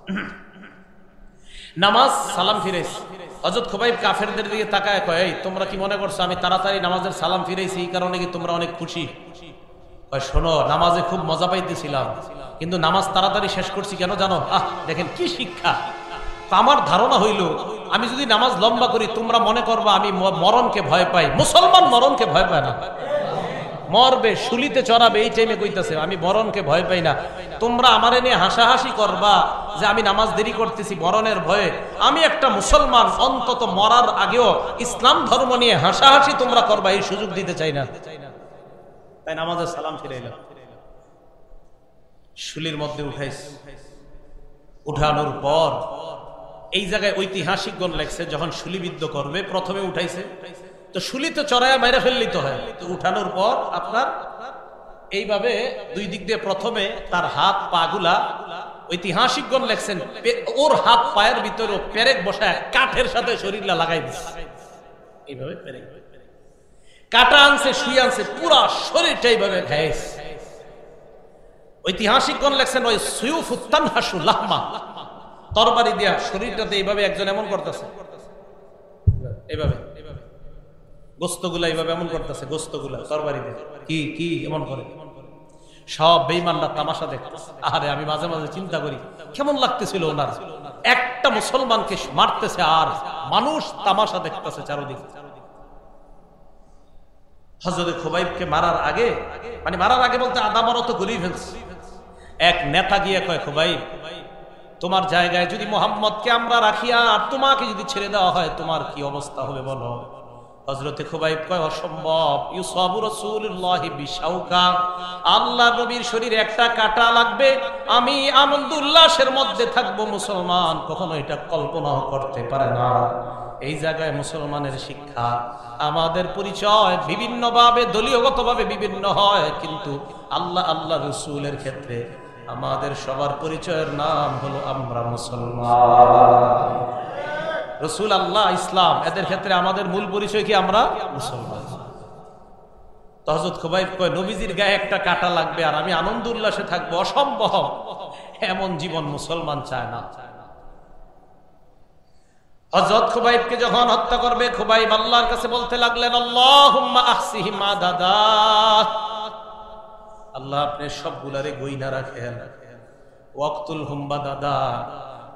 নামাজ সালাম ফিরাইছি। হযরত খুবাইব কাফেরদের দিকে তাকায় কয়, এই তোমরা কি মনে করছো আমি তাড়াতাড়ি নামাজের সালাম ফিরাইছি এই কারণে কি তোমরা অনেক খুশি? কয় শোনো, নামাজে খুব মজা পাইতেছিলাম, কিন্তু নামাজ তাড়াতাড়ি শেষ করছি কেন জানো? দেখেন কি শিক্ষা। আমার ধারণা হইল আমি যদি নামাজ লম্বা করি তোমরা মনে করবা আমি মরণকে ভয় পাই। মুসলমান মরণকে ভয় পায় না, মরবে শুলিতে চড়াবে এই টাইমে কইতাছে আমি মরণকে ভয় পাই না। তোমরা আমারে নিয়ে হাসাহাসি করবা যে আমি নামাজ দেরি করতেছি মরণের ভয়ে। আমি একটা মুসলমান, অন্তত মরার আগেও ইসলাম ধর্ম নিয়ে হাসাহাসি তোমরা করবা, এই সুযোগ দিতে চাই না। তাই নামাজের সালাম ফিরাইলাম। শুলির মধ্যে উঠানোর পর এই জায়গায় ঐতিহাসিকগণ লেখছে যখন শুলিবিদ্ধ করবে প্রথমে উঠাইছে, তো শুলি তো চড়াইয়া মাইরা ফেললি তো হয়, তো উঠানোর পর আপনার এইভাবে 2 দিক দিয়ে প্রথমে তার হাত পা গুলা, ঐতিহাসিকগণ লেখছেন ওর হাত পায়ের ভিতরে পেরেক বসায় কাঠের সাথে শরীরটা লাগাই দিচ্ছে। এইভাবে পেরেক কাটা আনছে, শুয়ে আনছে, পুরা শরীরটা এইভাবে ঘাইছে। ঐতিহাসিকগণ লেখছেন ওই সুয়ুফুত তানহাসু লাহমা, তরবারি দিয়া শরীরটাতে এইভাবে একজন এমন করতেছে, এইভাবে গোস্তগুলা এইভাবে এমন করতেছে, গোস্তগুলা তরবারি দিয়ে কি এমন করে। সব বেঈমানরা তামাশা দেখতেছে। আরে আমি মাঝে মাঝে চিন্তা করি কেমন লাগতেছিল ওনার, একটা মুসলমানকে মারতেছে আর মানুষ তামাশা দেখতেছে চারদিকে। হযরত খুবাইবকে মারার আগে, মানে মারার আগে বলতে আধা মরত গলিয়ে ফেলছে। এক নেতা গিয়ে কয়, খুবাইব তোমার জায়গায় যদি মুহাম্মদকে আমরা রাখি আর তোমাকে যদি ছেড়ে দেওয়া হয় তোমার কি অবস্থা হবে বলো? হযরতে খুবাইব কয়, অসম্ভব। ইউসাবু রাসূলুল্লাহি বিশাউকা, আল্লাহর নবীর শরীরে একটা কাঁটা লাগবে, আমি আনন্দ উল্লাসের মধ্যে থাকবো। মুসলমান কখনো এটা কল্পনাও করতে পারে না। এই জায়গায় মুসলমানের শিক্ষা, আমাদের পরিচয় বিভিন্নভাবে দলীয়গতভাবে বিভিন্ন হয়, কিন্তু আল্লাহ রাসূলের ক্ষেত্রে আমাদের সবার পরিচয়ের নাম হলো আমরা মুসলমান। রাসূল, আল্লাহ, ইসলাম, এদের ক্ষেত্রে আমাদের মূল পরিচয় কি? আমরা মুসলমান। তো হযরত খুবাইব কয়, নবীজির গায়ে একটা কাঁটা লাগবে আর আমি আনন্দ উল্লাসে থাকবো, অসম্ভব। এমন জীবন মুসলমান চায় না। হযরত খুবাইবকে যখন হত্যা করবে, খুবাইব আল্লাহর কাছে বলতে লাগলেন, আল্লাহুম্মা আহসিহি মাদাদা, আল্লাহ আপনি সবগুলারে গইনা রাখেন। ওয়াক্তুল হুম্বা দাদা,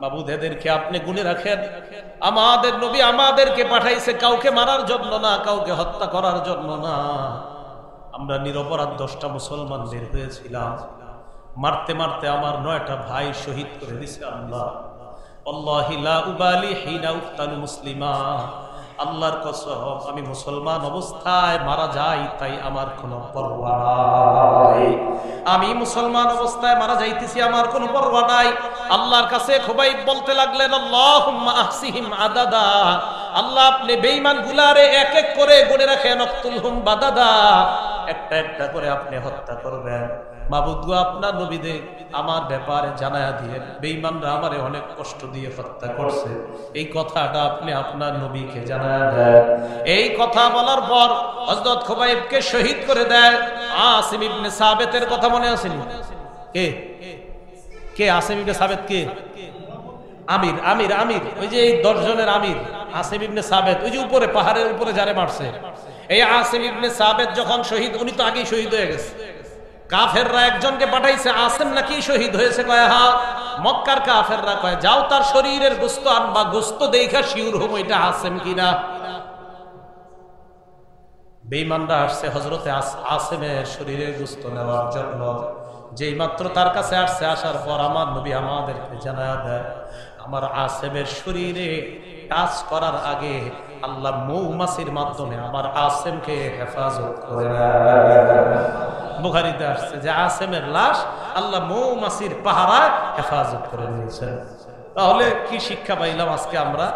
মাবুদ এদেরকে আপনি গুনে রাখেন। আমাদের নবী আমাদেরকে পাঠাইছে কাউকে মারার জন্য না, কাউকে হত্যা করার জন্য না। আমরা নিরপরাধ 10টা মুসলমান বের হয়েছিলাম, মারতে মারতে আমার 9টা ভাই শহীদ করে দিছে আল্লাহ। আল্লাহি লা উবালি হিনা উক্তালু মুসলিমা, আল্লাহর কসম আমি মুসলমান অবস্থায় মারা যাই তাই আমার কোনো পরোয়া নাই। আমি মুসলমান অবস্থায় মারা যাইতেছি, আমার কোনো পরোয়া নাই। আল্লাহর কাছে খুবাইব বলতে লাগলেন, আল্লাহুম্মা আহসিহিম আদাদা, আল্লাহ আপনি বেঈমান গুলারে এক এক করে গড়ে রাখেন, অক্তুলহুম বাদাদা, একটা একটা করে আপনি হত্যা করবেন। মাবুদ গো, আপনার নবীদের আমার ব্যাপারে জানায়া দিয়ে বেঈমানরা আমারে অনেক কষ্ট দিয়ে হত্যা করছে, এই কথাটা আপনি আপনার নবীকে জানায়া দেন। এই কথা বলার পর হযরত খুবাইবকে শহীদ করে দেয়। আসিম ইবনে সাবিতের কথা মনে আছে নি? কে কে আসিম ইবনে সাবিত? কে? আমির আমির আমির, ওই যে এই 10 জনের আমির আসিম ইবনে সাবিত, ওই যে উপরে পাহাড়ের উপরে যারে মারছে। এই আসিম ইবনে সাবিত যখন শহীদ, উনি তো আগেই শহীদ হয়ে গেছে। কাফেররা একজনকে পাঠাইছে, আসিম নাকি শহীদ হয়েছে? কয় হ্যাঁ। মক্কার কাফেররা কয় যাও তার শরীরের গোশত আনবা, গোশত দেখা শিওর হবো এটা আসিম কিনা। বেঈমানরা আসছে হযরতে আসিমের শরীরের গোশত নেওয়ার জন্য। যেই মাত্র তার কাছে আসছে, আসার পর আমার নবী আমাদেরকে জানায়া দেয়, আমার আসিমের শরীরে টাচ করার আগে আল্লাহ মৌমাছির মাধ্যমে আমার আসিমকে হেফাজত করে নেয়। বুখারীতে আসছে যে আসিমের লাশ আল্লাহ মৌমাছির পাহারায় হেফাজত করে নিয়েছেন। তাহলে কি শিক্ষা পাইলাম আজকে আমরা?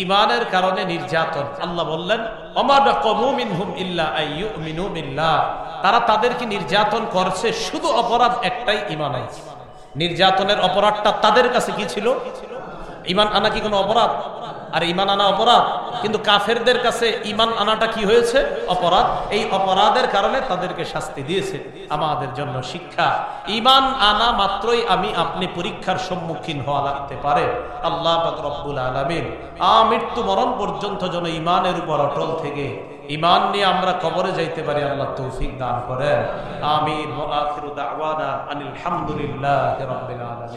ঈমানের কারণে নির্যাতন, আল্লাহ বললেন ওমা বাকামু মিনহুম ইল্লা আইয়ুমিনু বিল্লাহ, তারা তাদেরকে নির্যাতন করছে, শুধু অপরাধ একটাই, ঈমান আনছে। নির্যাতনের অপরাধটা তাদের কাছে কি ছিল? ঈমান আনা কি কোনো অপরাধ? আর ঈমান আনা অপরাধ, কিন্তু কাফেরদের কাছে ঈমান আনাটা কি হয়েছে? অপরাধ। এই অপরাধের কারণে তাদেরকে শাস্তি দিয়েছে। আমাদের জন্য শিক্ষা, ঈমান আনা মাত্রই আমি আপনি পরীক্ষার সম্মুখীন হওয়া লাগতে পারে। আল্লাহ পাক রব্বুল আলামিন মৃত্যু মরণ পর্যন্ত যেন ঈমানের উপর অটল থেকে ঈমান নিয়ে আমরা কবরে যাইতে পারি, আল্লাহ তৌফিক দান করেন। আমিন। ওয়া আখিরু দাওয়ানা আনিল হামদুলিল্লাহি রাব্বিল আলামিন।